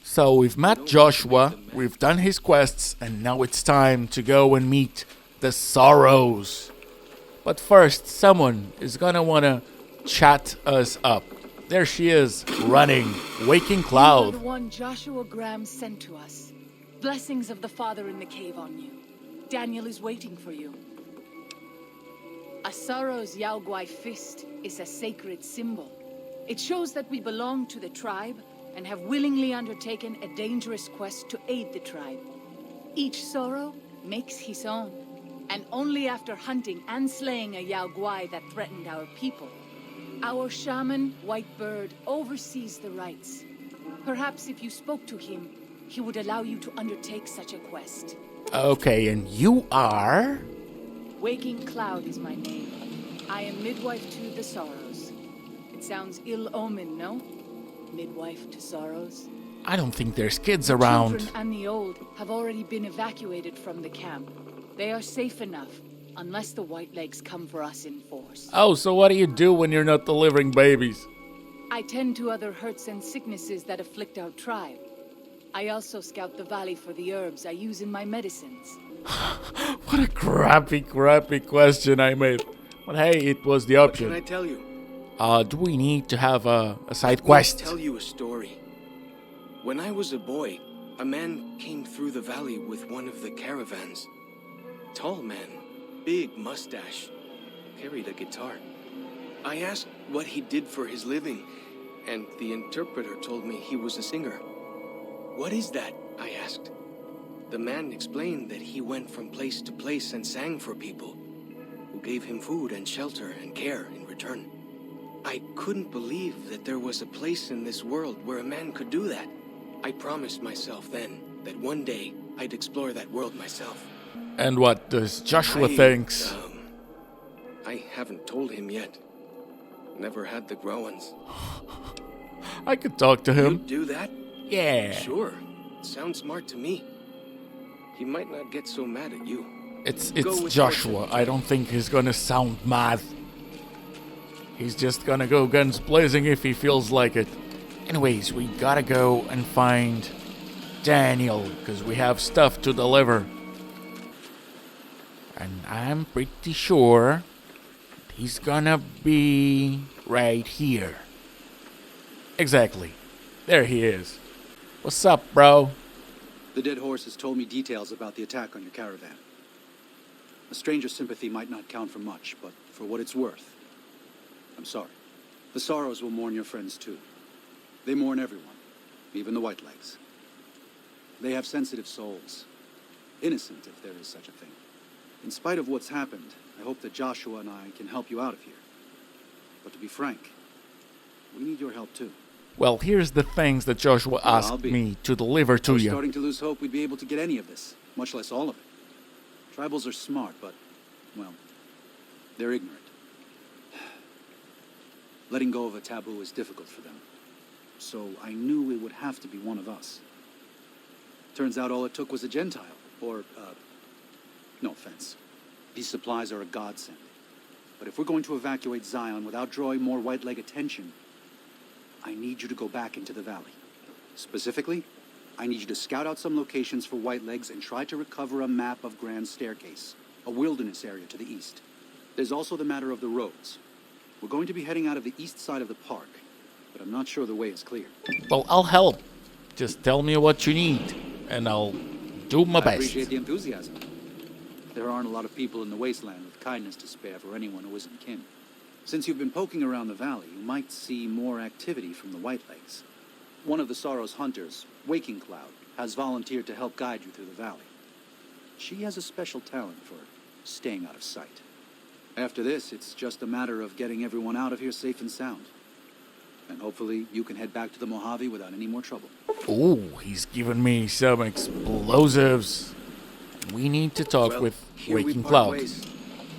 So we've met Joshua, we've done his quests, and now it's time to go and meet the Sorrows. But first, someone is gonna wanna chat us up. There she is, running, waking You are Cloud. the one Joshua Graham sent to us. Blessings of the Father in the cave on you. Daniel is waiting for you. A Sorrow's Yaoguai fist is a sacred symbol. It shows that we belong to the tribe and have willingly undertaken a dangerous quest to aid the tribe. Each Sorrow makes his own, and only after hunting and slaying a Yaoguai that threatened our people. Our shaman, White Bird, oversees the rites. Perhaps if you spoke to him, he would allow you to undertake such a quest. Okay, and you are? Waking Cloud is my name. I am midwife to the Sorrows. It sounds ill-omened, no? Midwife to Sorrows? I don't think there's kids around. Children and the old have already been evacuated from the camp. They are safe enough, unless the Whitelegs come for us in force. Oh, so what do you do when you're not delivering babies? I tend to other hurts and sicknesses that afflict our tribe. I also scout the valley for the herbs I use in my medicines. What a crappy question I made. But hey, it was the What can option. I tell you? Do we need to have a side Let me quest? tell you a story. When I was a boy, a man came through the valley with one of the caravans. Tall man, big mustache, carried a guitar. I asked what he did for his living, and the interpreter told me he was a singer. What is that? I asked. The man explained that he went from place to place and sang for people, who gave him food and shelter and care in return. I couldn't believe that there was a place in this world where a man could do that. I promised myself then that one day I'd explore that world myself. And what does Joshua I, thinks? I haven't told him yet. Never had the Growans. I could talk to him. You'd do that? Yeah. Sure. Sounds smart to me. He might not get so mad at you. It's Go with Joshua. I don't think he's gonna sound mad. He's just gonna go guns blazing if he feels like it. Anyways, we gotta go and find Daniel, because we have stuff to deliver. And I'm pretty sure he's gonna be right here. Exactly. There he is. What's up, bro? The dead horse has told me details about the attack on your caravan. A stranger's sympathy might not count for much, but for what it's worth, I'm sorry. The Sorrows will mourn your friends too. They mourn everyone, even the Whitelegs. They have sensitive souls. Innocent, if there is such a thing. In spite of what's happened, I hope that Joshua and I can help you out of here. But to be frank, we need your help too. Well, here's the things that Joshua asked me to deliver to We're you. starting to lose hope we'd be able to get any of this, much less all of it. Tribals are smart, but, well, they're ignorant. Letting go of a taboo is difficult for them. So I knew it would have to be one of us. Turns out all it took was a Gentile, or, no offense. These supplies are a godsend. But if we're going to evacuate Zion without drawing more Whiteleg attention, I need you to go back into the valley. Specifically, I need you to scout out some locations for Whitelegs and try to recover a map of Grand Staircase, a wilderness area to the east. There's also the matter of the roads. We're going to be heading out of the east side of the park, but I'm not sure the way is clear. Well, I'll help. Just tell me what you need, and I'll do my I best. appreciate the enthusiasm. There aren't a lot of people in the wasteland with kindness to spare for anyone who isn't kin. Since you've been poking around the valley, you might see more activity from the Whitelegs. One of the Sorrow's hunters, Waking Cloud, has volunteered to help guide you through the valley. She has a special talent for staying out of sight. After this, it's just a matter of getting everyone out of here safe and sound. And hopefully you can head back to the Mojave without any more trouble. Ooh, he's giving me some explosives. We need to talk Well, with here we Waking part Cloud. ways.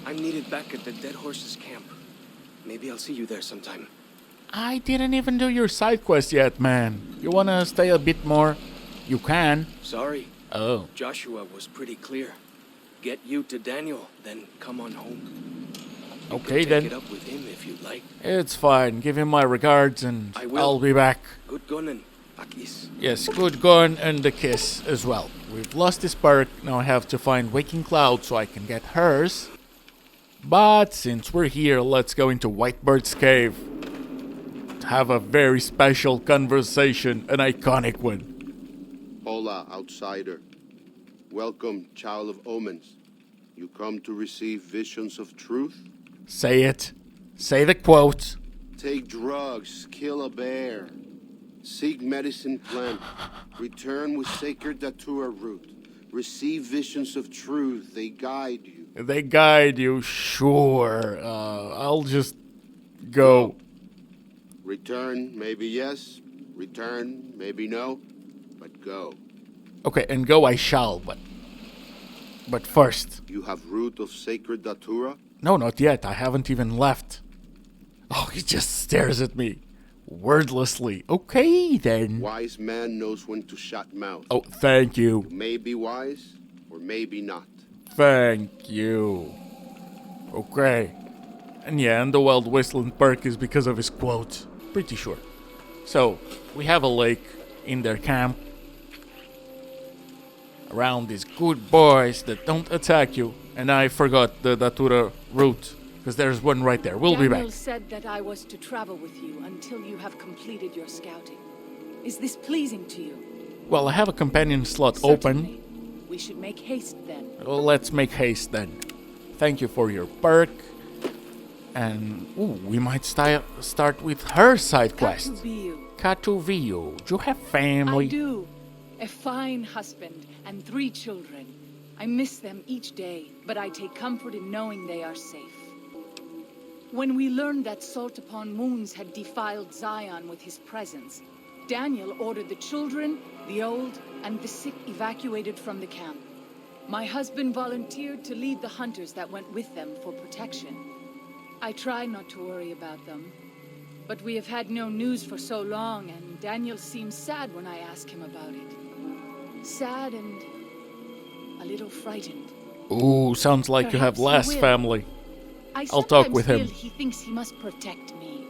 I'm needed back at the Dead Horses camp. Maybe I'll see you there sometime. I didn't even do your side quest yet, man. You wanna stay a bit more? You can. Sorry. Oh. Joshua was pretty clear. Get you to Daniel, then come on home. You Okay, can then. take it up with him if you'd like. It's fine. Give him my regards and I will. I'll be back. Good gunning, Akis. Yes, good gun and the kiss as well. We've lost this perk. Now I have to find Waking Cloud so I can get hers. But since we're here, let's go into Whitebird's cave. To have a very special conversation, an iconic one. Hola, outsider. Welcome, child of omens. You come to receive visions of truth? Say it. Say the quote. Take drugs, kill a bear. Seek medicine plant. Return with sacred datura root. Receive visions of truth. They guide you. They guide you, sure. I'll just go. Return, maybe yes. Return, maybe no. But go. Okay, and go I shall, but first. You have root of sacred datura? No, not yet. I haven't even left. Oh, he just stares at me. Wordlessly. Okay, then. Wise man knows when to shut mouth. Oh, thank you. May be wise, or maybe not. Thank you. Okay. And yeah, and the Wild Whistling perk is because of his quote. Pretty sure. So, we have a lake in their camp. Around these good boys that don't attack you. And I forgot the Datura route. Because there's one right there. We'll be Daniel back. said that I was to travel with you until you have completed your scouting. Is this pleasing to you? Well, I have a companion slot open. Certainly. We should make haste then. Well, let's make haste then. Thank you for your perk. And ooh, we might start with her side quest. Gamebryo. Katuviu, do you have family? I do. A fine husband and 3 children. I miss them each day, but I take comfort in knowing they are safe. When we learned that Salt Upon Wounds had defiled Zion with his presence, Daniel ordered the children, the old, and the sick evacuated from the camp. My husband volunteered to lead the hunters that went with them for protection. I try not to worry about them, but we have had no news for so long, and Daniel seems sad when I ask him about it. Sad and a little frightened. Ooh, sounds like you have Perhaps less he will. family. I I'll talk with sometimes him. feel he thinks he must protect me.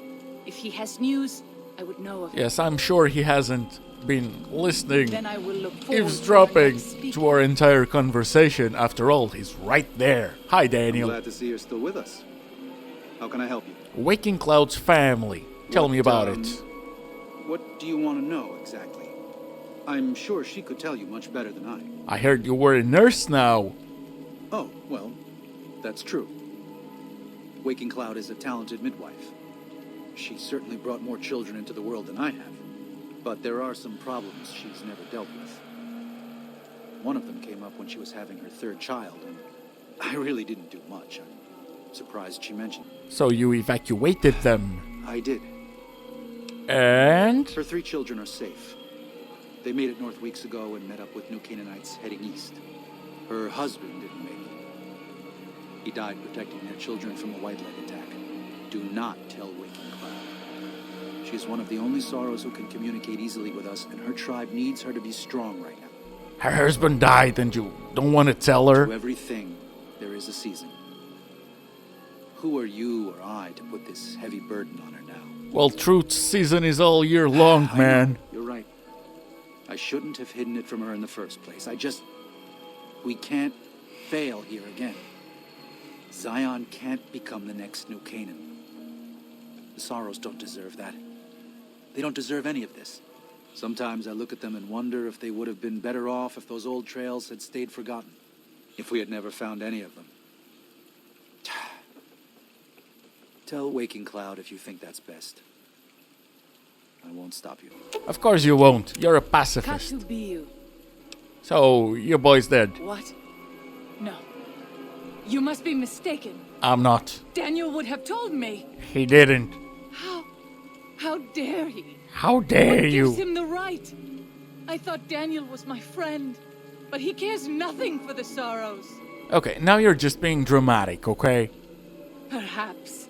If he has news, I would know of it. Yes, I'm sure he hasn't been listening, Then I will look forward to our eavesdropping next speaking. to our entire conversation. After all, he's right there. Hi, I'm Daniel. glad to see you're still with us. How can I help you? Waking Cloud's family. Tell me about it. What do you want to know exactly? I'm sure she could tell you much better than I. I heard you were a nurse now. Oh, well, That's true. Waking Cloud is a talented midwife. She certainly brought more children into the world than I have. But there are some problems she's never dealt with. One of them came up when she was having her third child, and I really didn't do much. I'm surprised she mentioned it. So you evacuated them. I did. And? Her 3 children are safe. They made it north weeks ago and met up with New Canaanites heading east. Her husband didn't make it. He died protecting their children from a White Leg attack. Do not tell Waking Cloud. She's one of the only Sorrows who can communicate easily with us, and her tribe needs her to be strong right now. Her husband died and you don't want to tell her? To everything, there is a season. Who are you or I to put this heavy burden on her now? Well, truth season is all year long, man. You're right. I shouldn't have hidden it from her in the first place. We can't fail here again. Zion can't become the next New Canaan. The Sorrows don't deserve that. They don't deserve any of this. Sometimes I look at them and wonder if they would have been better off if those old trails had stayed forgotten. If we had never found any of them. Tell Waking Cloud if you think that's best. I won't stop you. Of course you won't. You're a pacifist. Katubiyu. So, your boy's dead. What? No. You must be mistaken. I'm not. Daniel would have told me. He didn't. How dare he? How dare What you? gives him the right? I thought Daniel was my friend, but he cares nothing for the Sorrows. Okay, now you're just being dramatic, okay? Perhaps.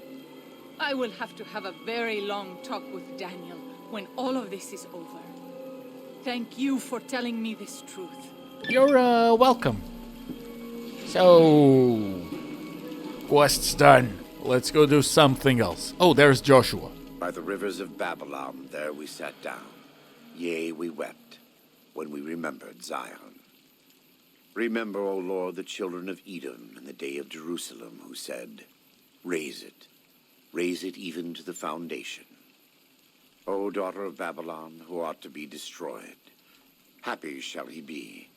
I will have to have a very long talk with Daniel when all of this is over. Thank you for telling me this truth. You're, welcome. So, quest's done. Let's go do something else. Oh, there's Joshua. By the rivers of Babylon, there we sat down. Yea, we wept, when we remembered Zion. Remember, O Lord, the children of Edom in the day of Jerusalem, who said, raise it even to the foundation. O daughter of Babylon, who ought to be destroyed, happy shall he be,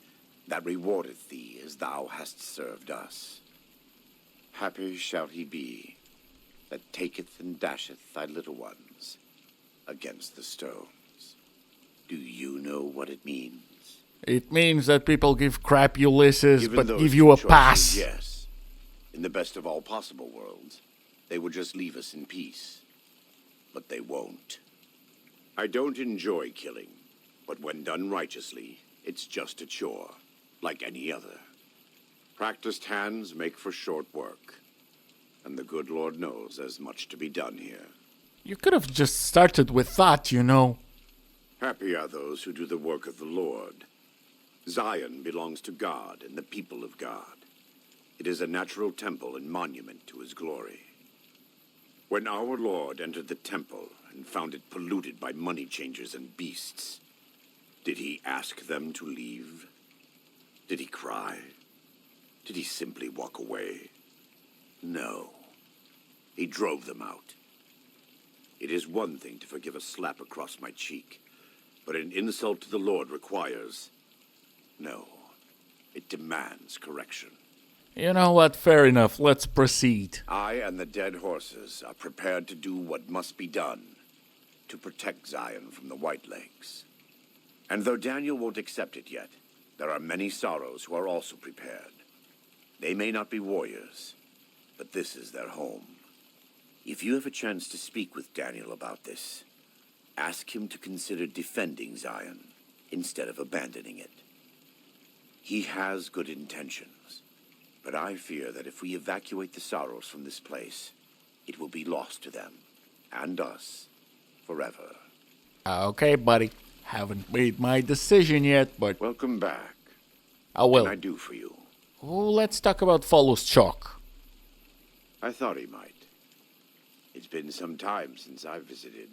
that rewardeth thee as thou hast served us. Happy shall he be, that taketh and dasheth thy little ones against the stones. Do you know what it means? It means that people give crap Ulysses, Given but those give you a choices, pass. Yes. In the best of all possible worlds, they would just leave us in peace. But they won't. I don't enjoy killing, but when done righteously, it's just a chore, like any other. Practiced hands make for short work, and the good Lord knows there's much to be done here. You could have just started with that, you know. Happy are those who do the work of the Lord. Zion belongs to God and the people of God. It is a natural temple and monument to his glory. When our Lord entered the temple and found it polluted by money changers and beasts, did he ask them to leave? Did he cry? Did he simply walk away? No. He drove them out. It is one thing to forgive a slap across my cheek, but an insult to the Lord requires... No. It demands correction. You know what? Fair enough. Let's proceed. I and the dead horses are prepared to do what must be done to protect Zion from the Whitelegs. And though Daniel won't accept it yet, there are many Sorrows who are also prepared. They may not be warriors, but this is their home. If you have a chance to speak with Daniel about this, ask him to consider defending Zion instead of abandoning it. He has good intentions, but I fear that if we evacuate the Sorrows from this place, it will be lost to them, and us, forever. Okay, buddy. Haven't made my decision yet, but Welcome back. I What will. can I do for you? Oh, let's talk about Follows Chalk. I thought he might. It's been some time since I've visited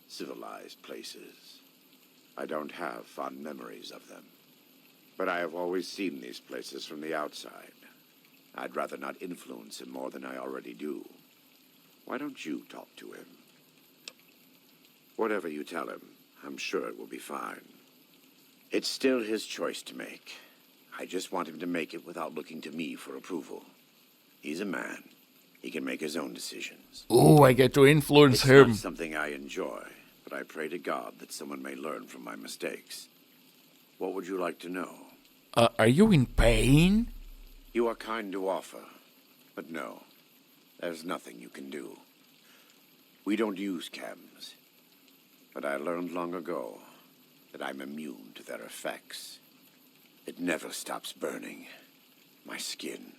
civilized places. I don't have fond memories of them. But I have always seen these places from the outside. I'd rather not influence him more than I already do. Why don't you talk to him? Whatever you tell him, I'm sure it will be fine. It's still his choice to make. I just want him to make it without looking to me for approval. He's a man. He can make his own decisions. Ooh, I get to influence It's him. not something I enjoy, but I pray to God that someone may learn from my mistakes. What would you like to know? Are you in pain? You are kind to offer, but no, there's nothing you can do. We don't use chems, but I learned long ago that I'm immune to their effects. It never stops burning. My skin.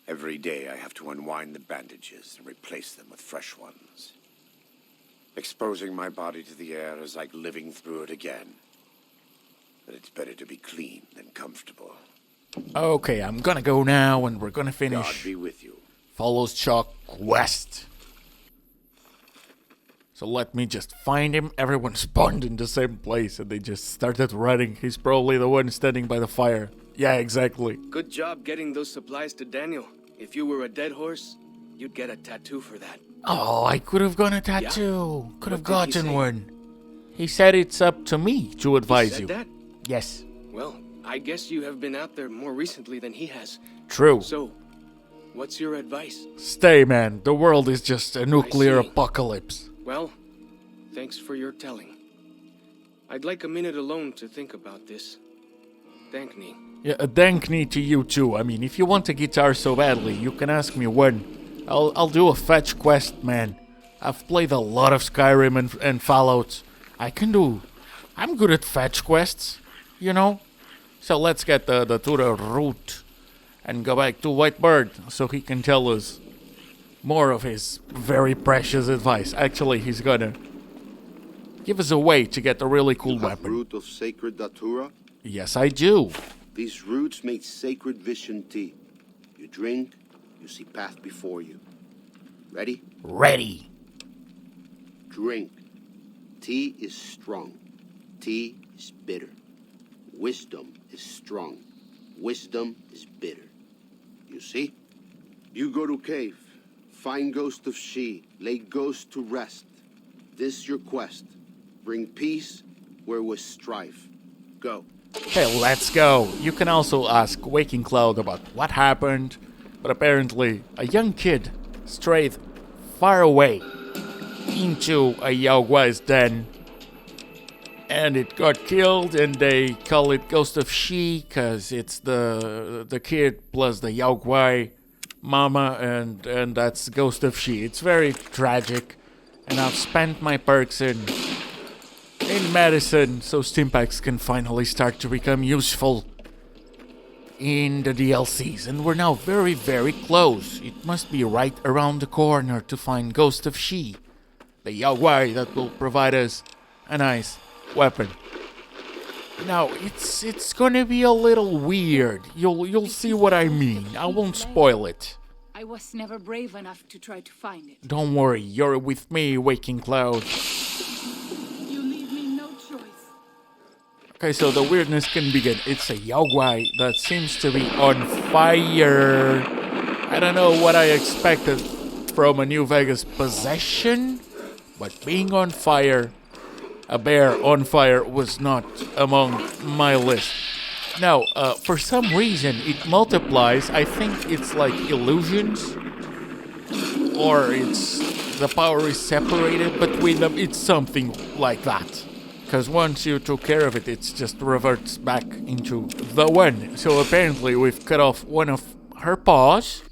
Every day I have to unwind the bandages and replace them with fresh ones. Exposing my body to the air is like living through it again. But it's better to be clean than comfortable. Okay, I'm gonna go now and we're gonna God finish be with you. Follows Chuck Quest. So let me just find him. Everyone spawned in the same place and they just started running. He's probably the one standing by the fire. Yeah, exactly. Good job getting those supplies to Daniel. If you were a dead horse, you'd get a tattoo for that. Oh, I could have gotten a tattoo. Could have What did he gotten say? one. He said it's up to me to advise Said you. that? Yes, Well, I guess you have been out there more recently than he has. true. So, what's your advice? Stay, man. The world is just a nuclear see. apocalypse. Well, thanks for your telling. I'd like a minute alone to think about this. Thank me. Yeah, a dankney to you too. I mean, if you want a guitar so badly, you can ask me when. I'll do a fetch quest, man. I've played a lot of Skyrim and Fallout. I'm good at fetch quests, you know? So let's get to the root and go back to Whitebird so he can tell us more of his very precious advice. Actually, he's gonna give us a way to get a really cool You have weapon. root of sacred datura? Yes, I do. These roots make sacred vision tea. You drink, you see path before you. Ready? Ready. Drink. Tea is strong. Tea is bitter. Wisdom is strong. Wisdom is bitter. You see? You go to cave. Find ghost of she. Lay ghost to rest. This your quest. Bring peace where was strife. Go. Okay, let's go. You can also ask Waking Cloud about what happened, but apparently a young kid strayed far away into a Yaoguai's den, and it got killed, and they call it Ghost of She, cause it's the kid plus the Yaoguai mama, and that's Ghost of She. It's very tragic, and I've spent my perks in medicine, so Stimpaks can finally start to become useful in the DLCs. And we're now very, very close. It must be right around the corner to find Ghost of She, the Yaoguai that will provide us a nice weapon. Now, it's gonna be a little weird. You'll see what I mean. I won't spoil it. I was never brave enough to try to find it. Don't worry, you're with me, Waking Cloud. You leave me no choice. Okay, so the weirdness can begin. It's a Yaoguai that seems to be on fire. I don't know what I expected from a New Vegas possession, but being on fire, a bear on fire was not among my list. Now, for some reason, it multiplies. I think it's like illusions, or the power is separated between them. It's something like that. Because once you took care of it, it just reverts back into the one. So apparently we've cut off one of her paws,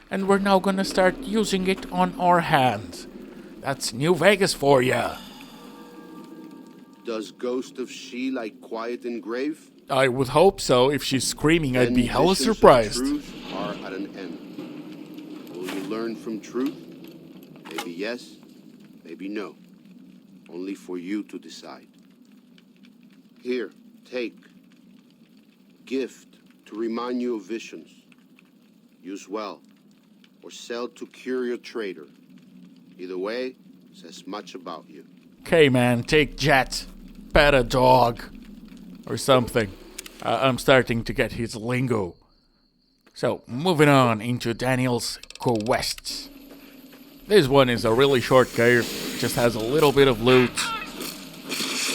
and we're now gonna start using it on our hands. That's New Vegas for ya. Does ghost of she like quiet and grave? I would hope so. If she's screaming, I'd be Then hella visions of surprised. Truth are at an end. Will you learn from truth? Maybe yes, maybe no. Only for you to decide. Here, take. Gift to remind you of visions. Use well, or sell to curious trader. Either way, says much about you. Okay, man, take Jet. Pet a dog. Or something. I'm starting to get his lingo. So, moving on into Daniel's quests. This one is a really short cave. Just has a little bit of loot.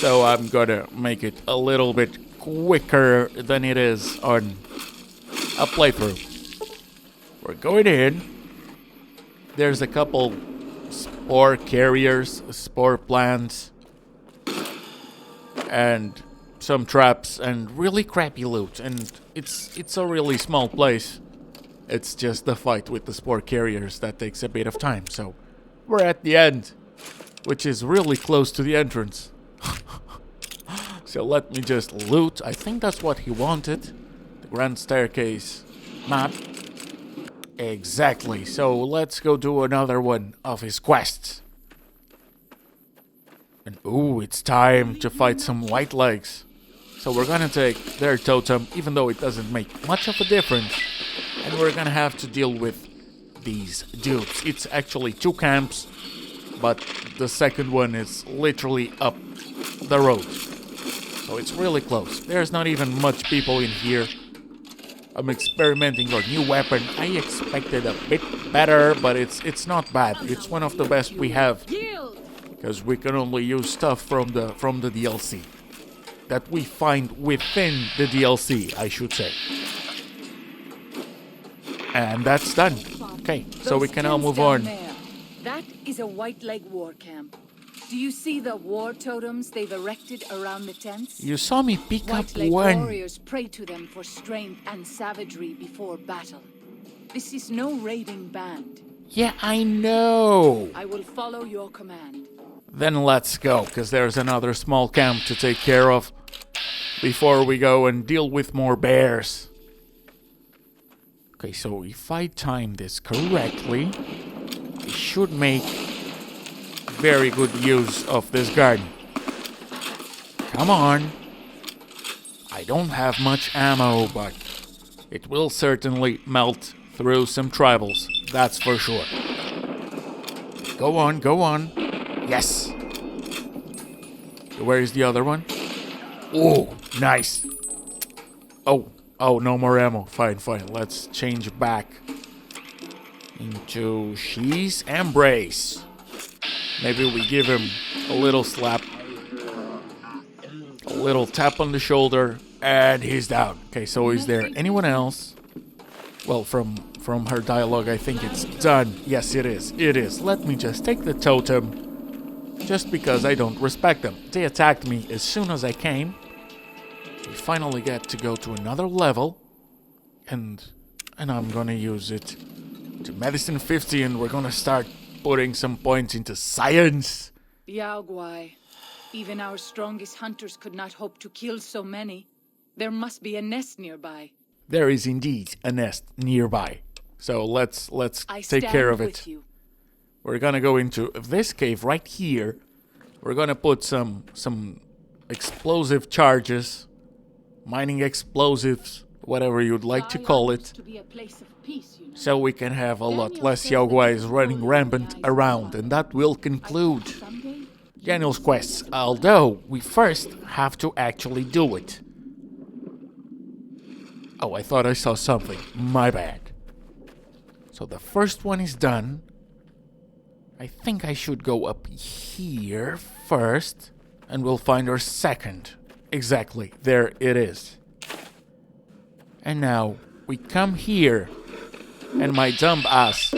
So I'm gonna make it a little bit quicker than it is on a playthrough. We're going in. There's a couple spore carriers, spore plants, and some traps, and really crappy loot. And it's a really small place. It's just the fight with the spore carriers that takes a bit of time. So we're at the end, which is really close to the entrance. So let me just loot. I think that's what he wanted. The Grand Staircase map. Exactly. So let's go do another one of his quests. And ooh, it's time to fight some white legs. So we're gonna take their totem, even though it doesn't make much of a difference. And we're gonna have to deal with these dudes. It's actually 2 camps, but the second one is literally up the road. So it's really close. There's not even much people in here. I'm experimenting on new weapon. I expected a bit better, but it's not bad. It's one of the best we have, because we can only use stuff from the DLC that we find within the DLC, I should say. And that's done. Okay, so we can now move on. That is a white leg war camp. Do you see the war totems they've erected around the tents? You saw me pick up White leg one. warriors pray to them for strength and savagery before battle. This is no raiding band. Yeah, I know. I will follow your command. Then let's go, because there's another small camp to take care of before we go and deal with more bears. Okay, so if I time this correctly, I should make very good use of this garden. Come on. I don't have much ammo, but it will certainly melt through some tribals, that's for sure. Go on, go on. Yes. Where is the other one? Oh, nice. Oh, no more ammo. Fine. Let's change back into She's Embrace. Maybe we give him a little slap, a little tap on the shoulder, and he's down. Okay, so is there anyone else? Well, from her dialogue, I think it's done. Yes, it is. It is. Let me just take the totem, just because I don't respect them. They attacked me as soon as I came. We finally get to go to another level, and I'm gonna use it to medicine 50, and we're gonna start putting some points into science. Yaogwai, even our strongest hunters could not hope to kill so many. There must be a nest nearby. There is indeed a nest nearby. So let's take care of it. You. We're gonna go into this cave right here. We're gonna put some explosive charges, mining explosives, whatever you'd like to call it, To be a place of peace, you know. so we can have a lot less Yaogwais running rampant around, and that will conclude Daniel's quests, although we first have to actually do it. Oh, I thought I saw something. My bad. So the first one is done. I think I should go up here first, and we'll find our second. Exactly, there it is. And now we come here, and my dumb ass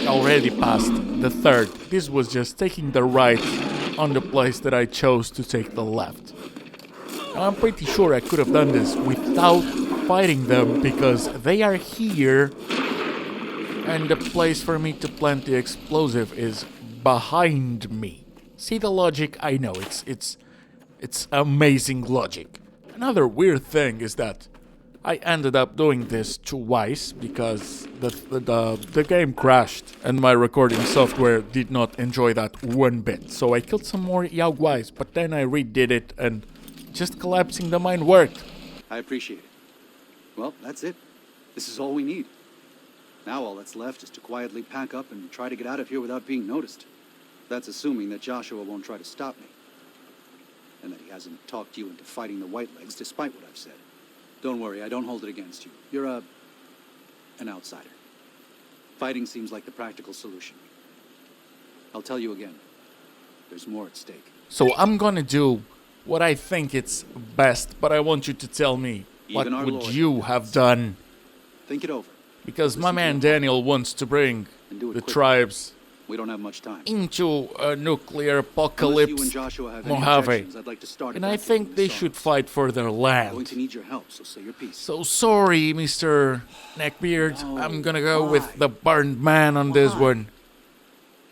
already passed the third. This was just taking the right on the place that I chose to take the left. And I'm pretty sure I could have done this without fighting them, because they are here, and the place for me to plant the explosive is behind me. See the logic? I know, it's amazing logic. Another weird thing is that I ended up doing this twice because the game crashed and my recording software did not enjoy that one bit. So I killed some more Yaogwais, but then I redid it and just collapsing the mine worked. I appreciate it. Well, that's it. This is all we need. Now all that's left is to quietly pack up and try to get out of here without being noticed. That's assuming that Joshua won't try to stop me. And that he hasn't talked you into fighting the Whitelegs despite what I've said. Don't worry, I don't hold it against you. You're an outsider. Fighting seems like the practical solution. I'll tell you again, there's more at stake. So I'm gonna do what I think it's best, but I want you to tell me, what would you have done? Think it over. Because my man Daniel wants to bring And do it the quickly. tribes We don't have much time. into a nuclear Unless you apocalypse and Joshua have any Mojave. objections, I'd like to start And I evacuating think the they Sorrows. should fight for their I'm going land. to need your help, so say your piece. So sorry, Mr. Neckbeard. No, I'm gonna go why? with the burned man on this Why? one.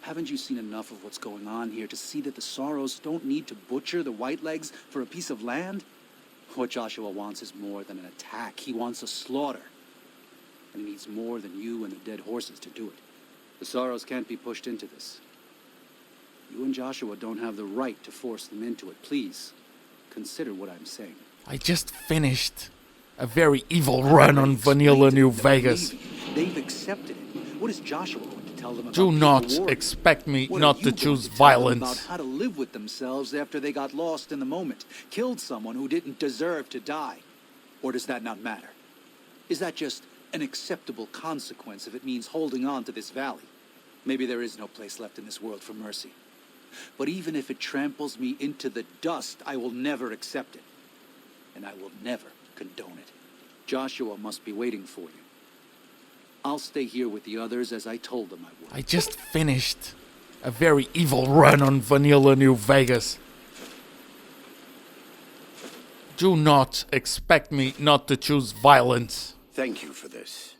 Haven't you seen enough of what's going on here to see that the Sorrows don't need to butcher the Whitelegs for a piece of land? What Joshua wants is more than an attack. He wants a slaughter. And he needs more than you and the dead horses to do it. The Sorrows can't be pushed into this. You and Joshua don't have the right to force them into it. Please, consider what I'm saying. I just finished a very evil run on Vanilla New Vegas. They've accepted it. What is Joshua going to tell them about Do being not a warrior? expect me What not are to you going choose tell them violence. about how to live with themselves after they got lost in the moment, killed someone who didn't deserve to die? Or does that not matter? Is that just an acceptable consequence if it means holding on to this valley? Maybe there is no place left in this world for mercy. But even if it tramples me into the dust, I will never accept it. And I will never condone it. Joshua must be waiting for you. I'll stay here with the others as I told them I would. I just finished a very evil run on Vanilla New Vegas. Do not expect me not to choose violence. Thank you for this.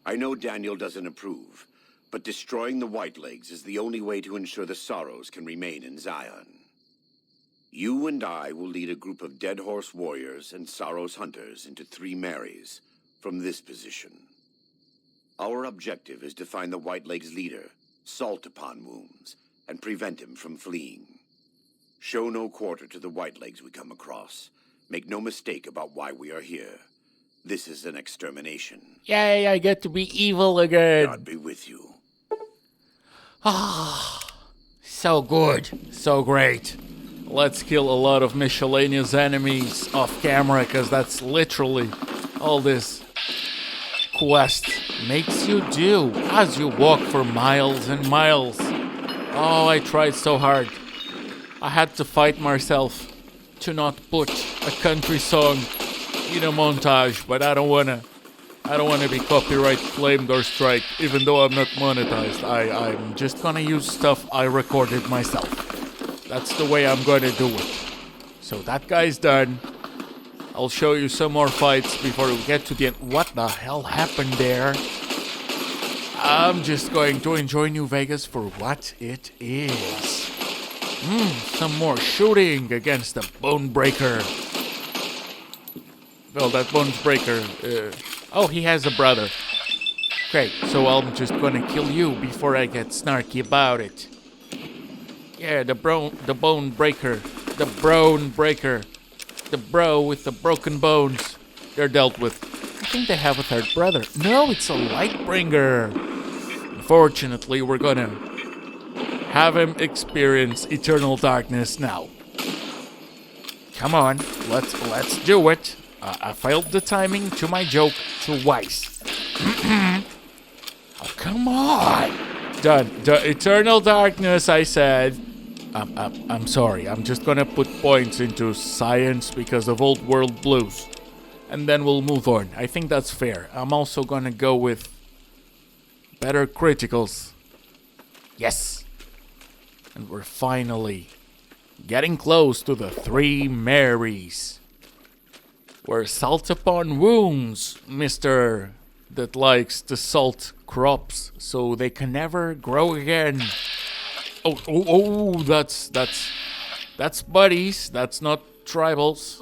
I know Daniel doesn't approve, but destroying the Whitelegs is the only way to ensure the Sorrows can remain in Zion. You and I will lead a group of Dead Horse warriors and Sorrows hunters into 3 Marys from this position. Our objective is to find the Whitelegs' leader, Salt Upon Wounds, and prevent him from fleeing. Show no quarter to the Whitelegs we come across. Make no mistake about why we are here. This is an extermination. Yay, I get to be evil again. God be with you. So good. So great. Let's kill a lot of miscellaneous enemies off camera, because that's literally all this quest makes you do as you walk for miles and miles. Oh, I tried so hard. I had to fight myself to not put a country song in a montage, but I don't wanna be copyright claimed or strike, even though I'm not monetized. I'm just gonna use stuff I recorded myself. That's the way I'm gonna do it. So that guy's done. I'll show you some more fights before we get to the end. What the hell happened there? I'm just going to enjoy New Vegas for what it is. Some more shooting against the Bone Breaker. Well, that Bone Breaker, oh, he has a brother. Okay, so I'm just gonna kill you before I get snarky about it. Yeah, the Bone Breaker. The Bone Breaker. The bro with the broken bones. They're dealt with. I think they have a 3rd brother. No, it's a Lightbringer. Unfortunately, we're gonna have him experience eternal darkness now. Come on, let's do it. I failed the timing to my joke twice. Oh, come on. Done. The eternal darkness, I said. I'm sorry. I'm just gonna put points into science because of old world blues. And then we'll move on. I think that's fair. I'm also gonna go with better criticals. Yes. And we're finally getting close to the 3 Marys. We're Salt Upon Wounds, Mr. that likes to salt crops so they can never grow again. Oh, that's buddies. That's not tribals.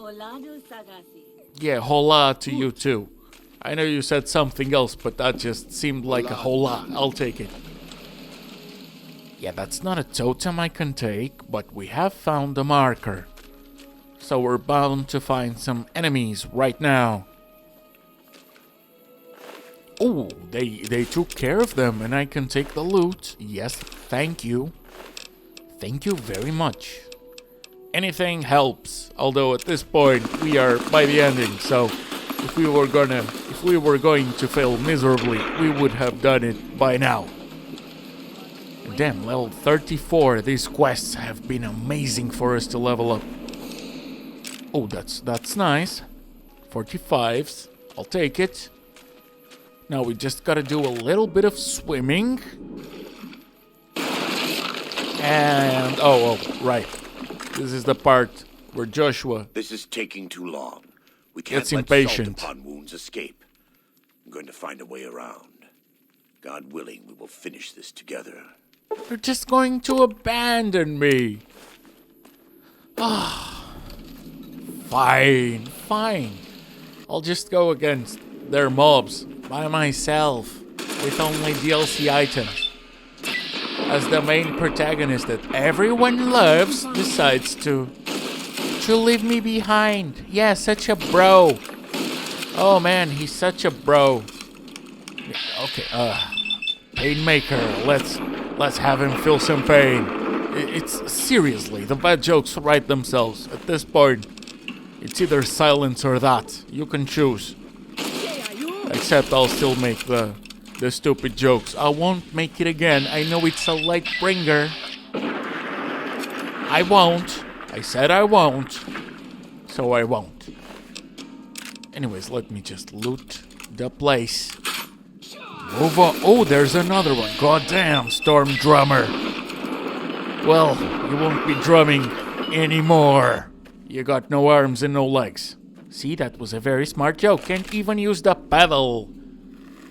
Yeah, hola to you too. I know you said something else, but that just seemed like a hola. I'll take it. Yeah, that's not a totem I can take, but we have found a marker. So we're bound to find some enemies right now. Oh, they took care of them and I can take the loot. Yes, thank you. Thank you very much. Anything helps, although at this point we are by the ending, so if we were going to fail miserably, we would have done it by now. Damn, level 34, these quests have been amazing for us to level up. Oh, that's nice. 45s, I'll take it. Now we just gotta do a little bit of swimming. And, oh, right. This is the part where Joshua This is taking too long. We can't gets let impatient. salt upon wounds escape. I'm going to find a way around. God willing, we will finish this together. They're just going to abandon me. Fine. I'll just go against their mobs by myself with only DLC items. As the main protagonist that everyone loves decides to leave me behind. Yeah, such a bro. Oh man, he's such a bro. Okay, Painmaker, let's have him feel some pain. It's seriously, the bad jokes write themselves. At this point, it's either silence or that. You can choose. Except I'll still make the stupid jokes. I won't make it again. I know it's a light bringer. I won't. I said I won't. So I won't. Anyways, let me just loot the place. Move on. Oh, there's another one. Goddamn, Storm Drummer. Well, you won't be drumming anymore. You got no arms and no legs. See, that was a very smart joke. Can't even use the pedal.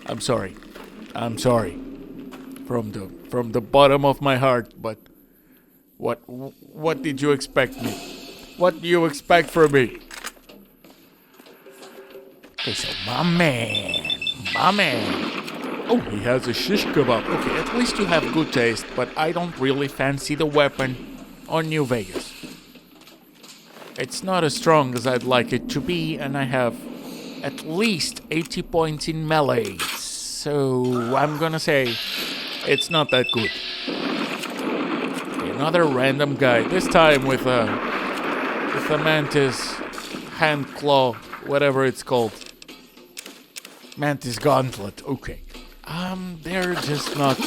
I'm sorry. From the bottom of my heart, but what did you expect me? What do you expect from me? Okay, so my man. Oh, he has a shish kebab. Okay, at least you have good taste, but I don't really fancy the weapon on New Vegas. It's not as strong as I'd like it to be, and I have at least 80 points in melee. So I'm gonna say it's not that good. Okay, another random guy, this time with a mantis hand claw, whatever it's called. Mantis gauntlet. Okay. They're just not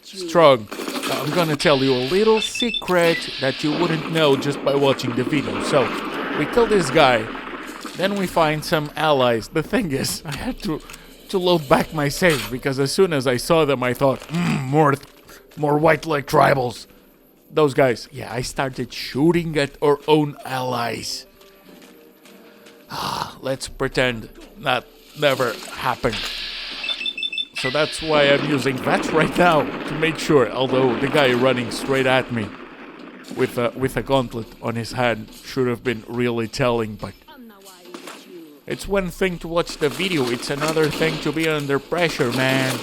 strong. I'm gonna tell you a little secret that you wouldn't know just by watching the video. So, we kill this guy, then we find some allies. The thing is, I had to load back my save because as soon as I saw them, I thought, more white leg tribals. Those guys. Yeah, I started shooting at our own allies. Let's pretend that never happened. So that's why I'm using that right now to make sure. Although the guy running straight at me with a gauntlet on his hand should have been really telling, but it's one thing to watch the video, it's another thing to be under pressure, man.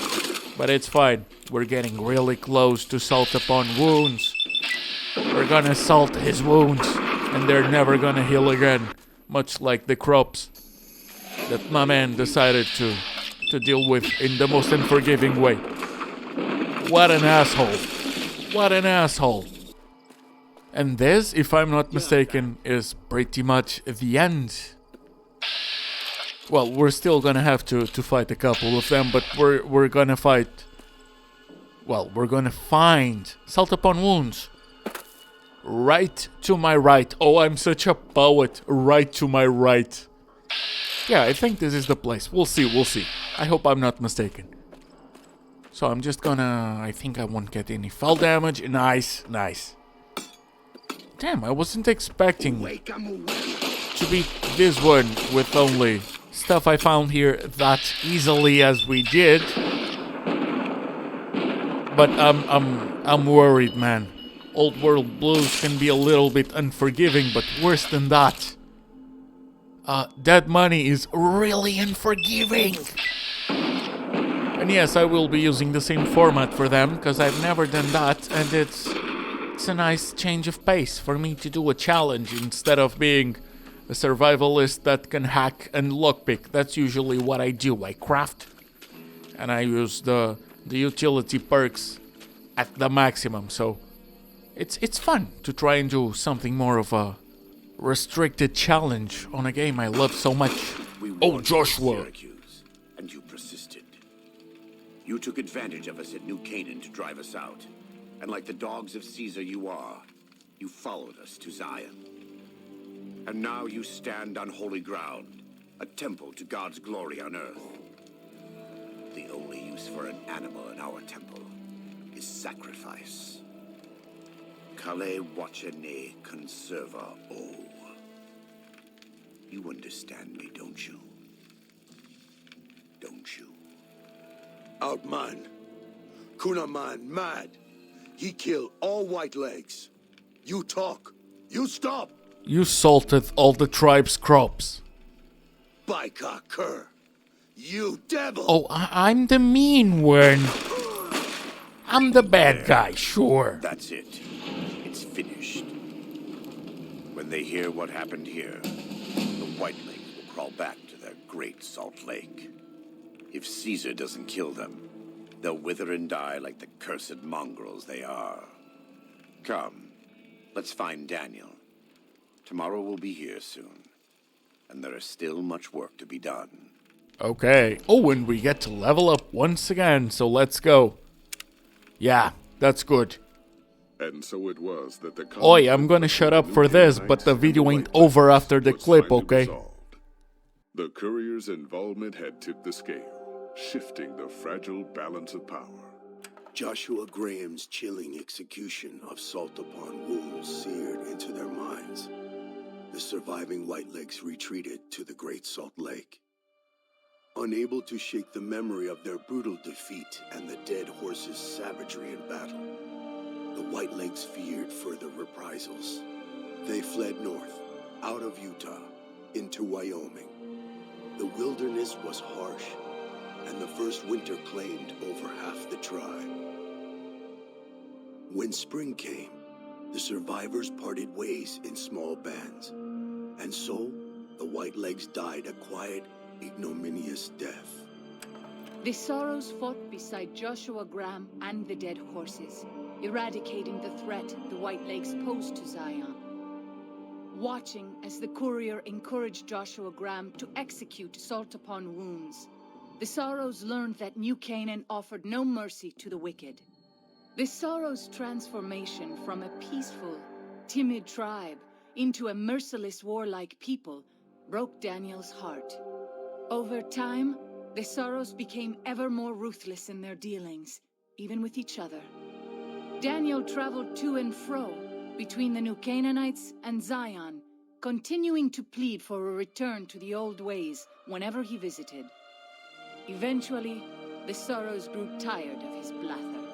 But it's fine. We're getting really close to salt upon wounds. We're gonna salt his wounds, and they're never gonna heal again. Much like the crops that my man decided to deal with in the most unforgiving way. What an asshole. What an asshole. And this, if I'm not mistaken, is pretty much the end. Well, we're still gonna have to fight a couple of them, but we're gonna fight... Well, we're gonna find Salt Upon Wounds. Right to my right. Oh, I'm such a poet. Right to my right. Yeah, I think this is the place. We'll see. I hope I'm not mistaken. So I'm just gonna... I think I won't get any fall damage. Nice. Damn, I wasn't expecting to beat this one with only stuff I found here that easily as we did. But I'm worried, man. Old World Blues can be a little bit unforgiving, but worse than that. Dead Money is really unforgiving. And yes, I will be using the same format for them, because I've never done that, and it's a nice change of pace for me to do a challenge instead of being a survivalist that can hack and lockpick. That's usually what I do. I craft, and I use the utility perks at the maximum, so it's fun to try and do something more of a restricted challenge on a game I love so much. Oh, Joshua! Syracuse, and you persisted. You took advantage of us at New Canaan to drive us out. And like the dogs of Caesar you are, you followed us to Zion. And now you stand on holy ground, a temple to God's glory on earth. The only use for an animal in our temple is sacrifice. Kale wachene conserva o. You understand me, don't you? Don't you? Outman. Kunaman mad. He killed all white legs. You talk. You stop. You salted all the tribe's crops. Baika Kur. You devil. Oh, I'm the mean one. I'm the bad guy, sure. That's it. It's finished. When they hear what happened here, the Whitelegs will crawl back to their Great Salt Lake. If Caesar doesn't kill them, they'll wither and die like the cursed mongrels they are. Come, let's find Daniel. Tomorrow we'll be here soon, and there is still much work to be done. Okay. Oh, and we get to level up once again, so let's go. Yeah, that's good. And so it was that the Oi, I'm gonna shut up for this, but the video ain't over after the clip, okay? The courier's involvement had tipped the scale, shifting the fragile balance of power. Joshua Graham's chilling execution of salt upon wounds seared into their minds. The surviving Whitelegs retreated to the Great Salt Lake. Unable to shake the memory of their brutal defeat and the dead horse's savagery in battle, the Whitelegs feared further reprisals. They fled north, out of Utah, into Wyoming. The wilderness was harsh, and the first winter claimed over half the tribe. When spring came, the survivors parted ways in small bands, and so the Whitelegs died a quiet, ignominious death. The Sorrows fought beside Joshua Graham and the dead horses, eradicating the threat the Whitelegs posed to Zion. Watching as the courier encouraged Joshua Graham to execute salt upon wounds, the Sorrows learned that New Canaan offered no mercy to the wicked. The Sorrows' transformation from a peaceful, timid tribe into a merciless, warlike people broke Daniel's heart. Over time, the Sorrows became ever more ruthless in their dealings, even with each other. Daniel traveled to and fro between the New Canaanites and Zion, continuing to plead for a return to the old ways whenever he visited. Eventually, the Sorrows grew tired of his blather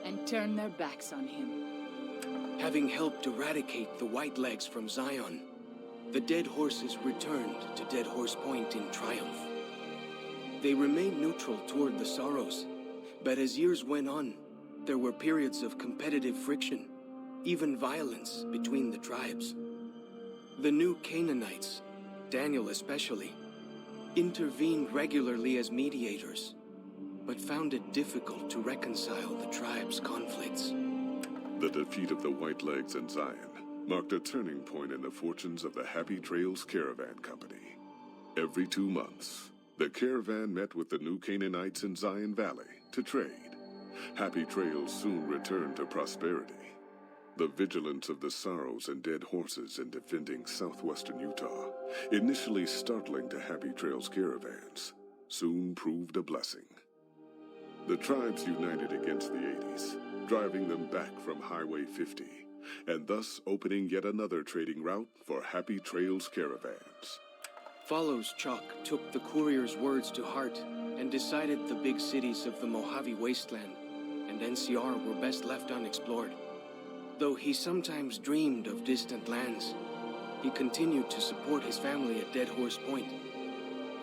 and turned their backs on him. Having helped eradicate the Whitelegs from Zion, the dead horses returned to Dead Horse Point in triumph. They remained neutral toward the Sorrows, but as years went on, there were periods of competitive friction, even violence between the tribes. The New Canaanites, Daniel especially, intervened regularly as mediators, but found it difficult to reconcile the tribe's conflicts. The defeat of the Whitelegs in Zion marked a turning point in the fortunes of the Happy Trails Caravan Company. Every 2 months, the caravan met with the New Canaanites in Zion Valley to trade. Happy Trails soon returned to prosperity. The vigilance of the Sorrows and dead horses in defending southwestern Utah, initially startling to Happy Trails caravans, soon proved a blessing. The tribes united against the 80s, driving them back from Highway 50, and thus opening yet another trading route for Happy Trails caravans. Follows Chalk took the courier's words to heart and decided the big cities of the Mojave Wasteland and NCR were best left unexplored. Though he sometimes dreamed of distant lands, he continued to support his family at Dead Horse Point,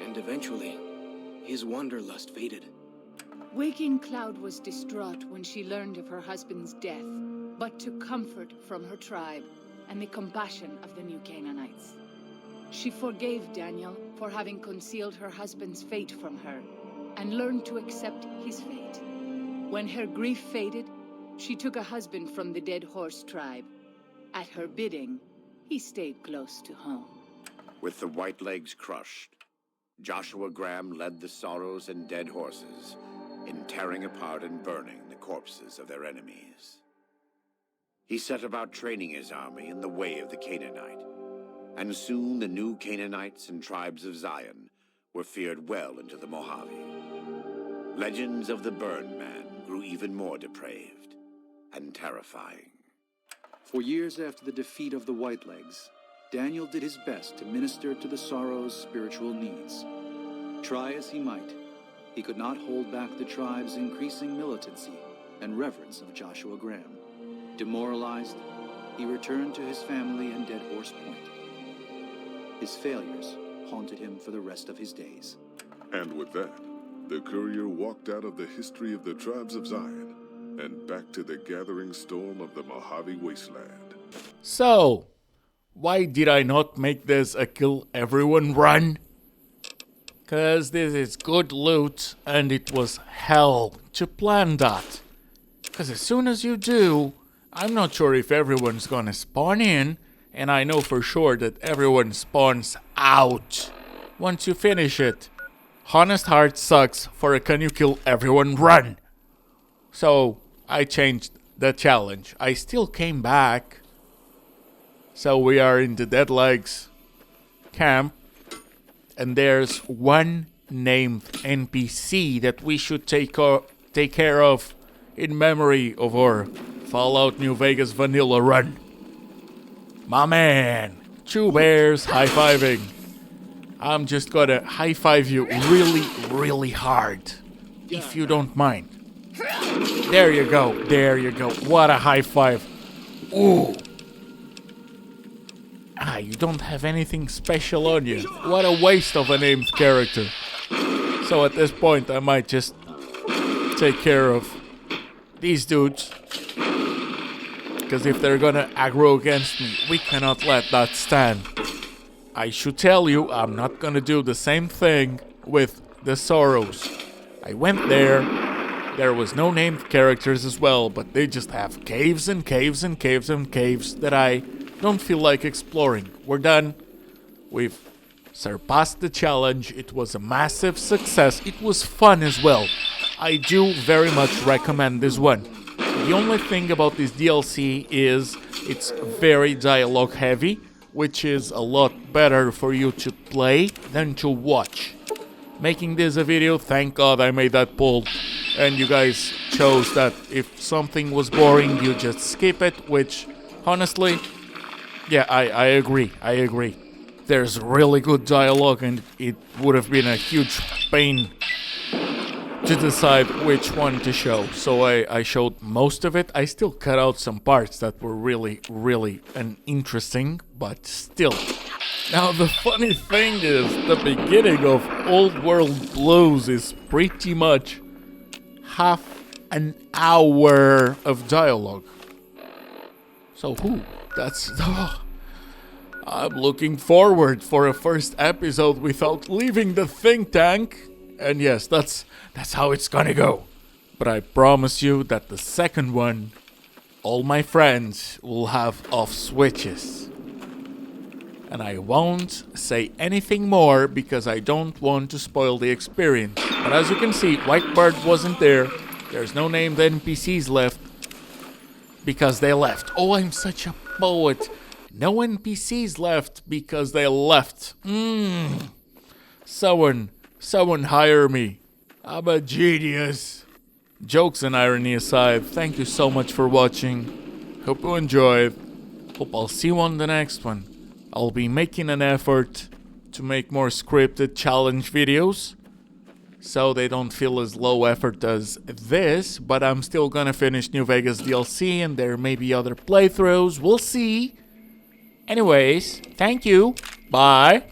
and eventually, his wanderlust faded. Waking Cloud was distraught when she learned of her husband's death, but took comfort from her tribe and the compassion of the New Canaanites. She forgave Daniel for having concealed her husband's fate from her, and learned to accept his fate. When her grief faded, she took a husband from the Dead Horse tribe. At her bidding, he stayed close to home. With the Whitelegs crushed, Joshua Graham led the Sorrows and Dead Horses in tearing apart and burning the corpses of their enemies. He set about training his army in the way of the Canaanite, and soon the New Canaanites and tribes of Zion were feared well into the Mojave. legends of the Burn Man grew even more depraved and terrifying. For years after the defeat of the Whitelegs, Daniel did his best to minister to the Sorrow's spiritual needs. Try as he might, he could not hold back the tribe's increasing militancy and reverence of Joshua Graham. Demoralized, he returned to his family in Dead Horse Point. His failures haunted him for the rest of his days. And with that, the courier walked out of the history of the tribes of Zion and back to the gathering storm of the Mojave Wasteland. So, why did I not make this a kill everyone run? Cause this is good loot and it was hell to plan that. Cause as soon as you do, I'm not sure if everyone's gonna spawn in, and I know for sure that everyone spawns out once you finish it. Honest Heart sucks for a can you kill everyone run. So I changed the challenge. I still came back. So we are in the Dead Legs camp. And there's one named NPC that we should take care of in memory of our Fallout New Vegas vanilla run. My man, Two Bears high-fiving. I'm just gonna high-five you really, really hard, if you don't mind. There you go, there you go. What a high-five. Ooh. Ah, you don't have anything special on you. What a waste of a named character. So at this point, I might just take care of these dudes. Because if they're gonna aggro against me, we cannot let that stand. I should tell you, I'm not gonna do the same thing with the Sorrows. I went there. There was no named characters as well, but they just have caves and caves and caves and caves that I don't feel like exploring. We're done. We've surpassed the challenge. It was a massive success. It was fun as well. I do very much recommend this one. The only thing about this DLC is it's very dialogue heavy, which is a lot better for you to play than to watch. Making this a video, thank God I made that poll, and you guys chose that if something was boring, you just skip it, which honestly, yeah, I agree. There's really good dialogue, and it would have been a huge pain to decide which one to show. So I showed most of it. I still cut out some parts that were really, really interesting, but still. Now the funny thing is, the beginning of Old World Blues is pretty much half an hour of dialogue. So that's... I'm looking forward for a first episode without leaving the think tank. And yes, that's how it's gonna go. But I promise you that the second one, all my friends will have off switches. And I won't say anything more because I don't want to spoil the experience. But as you can see, Whitebird wasn't there. There's no named NPCs left because they left. Oh, I'm such a poet. No NPCs left because they left. Someone hire me. I'm a genius. Jokes and irony aside, thank you so much for watching. Hope you enjoyed. Hope I'll see you on the next one. I'll be making an effort to make more scripted challenge videos, so they don't feel as low effort as this, but I'm still gonna finish New Vegas DLC and there may be other playthroughs. We'll see. Anyways, thank you. Bye.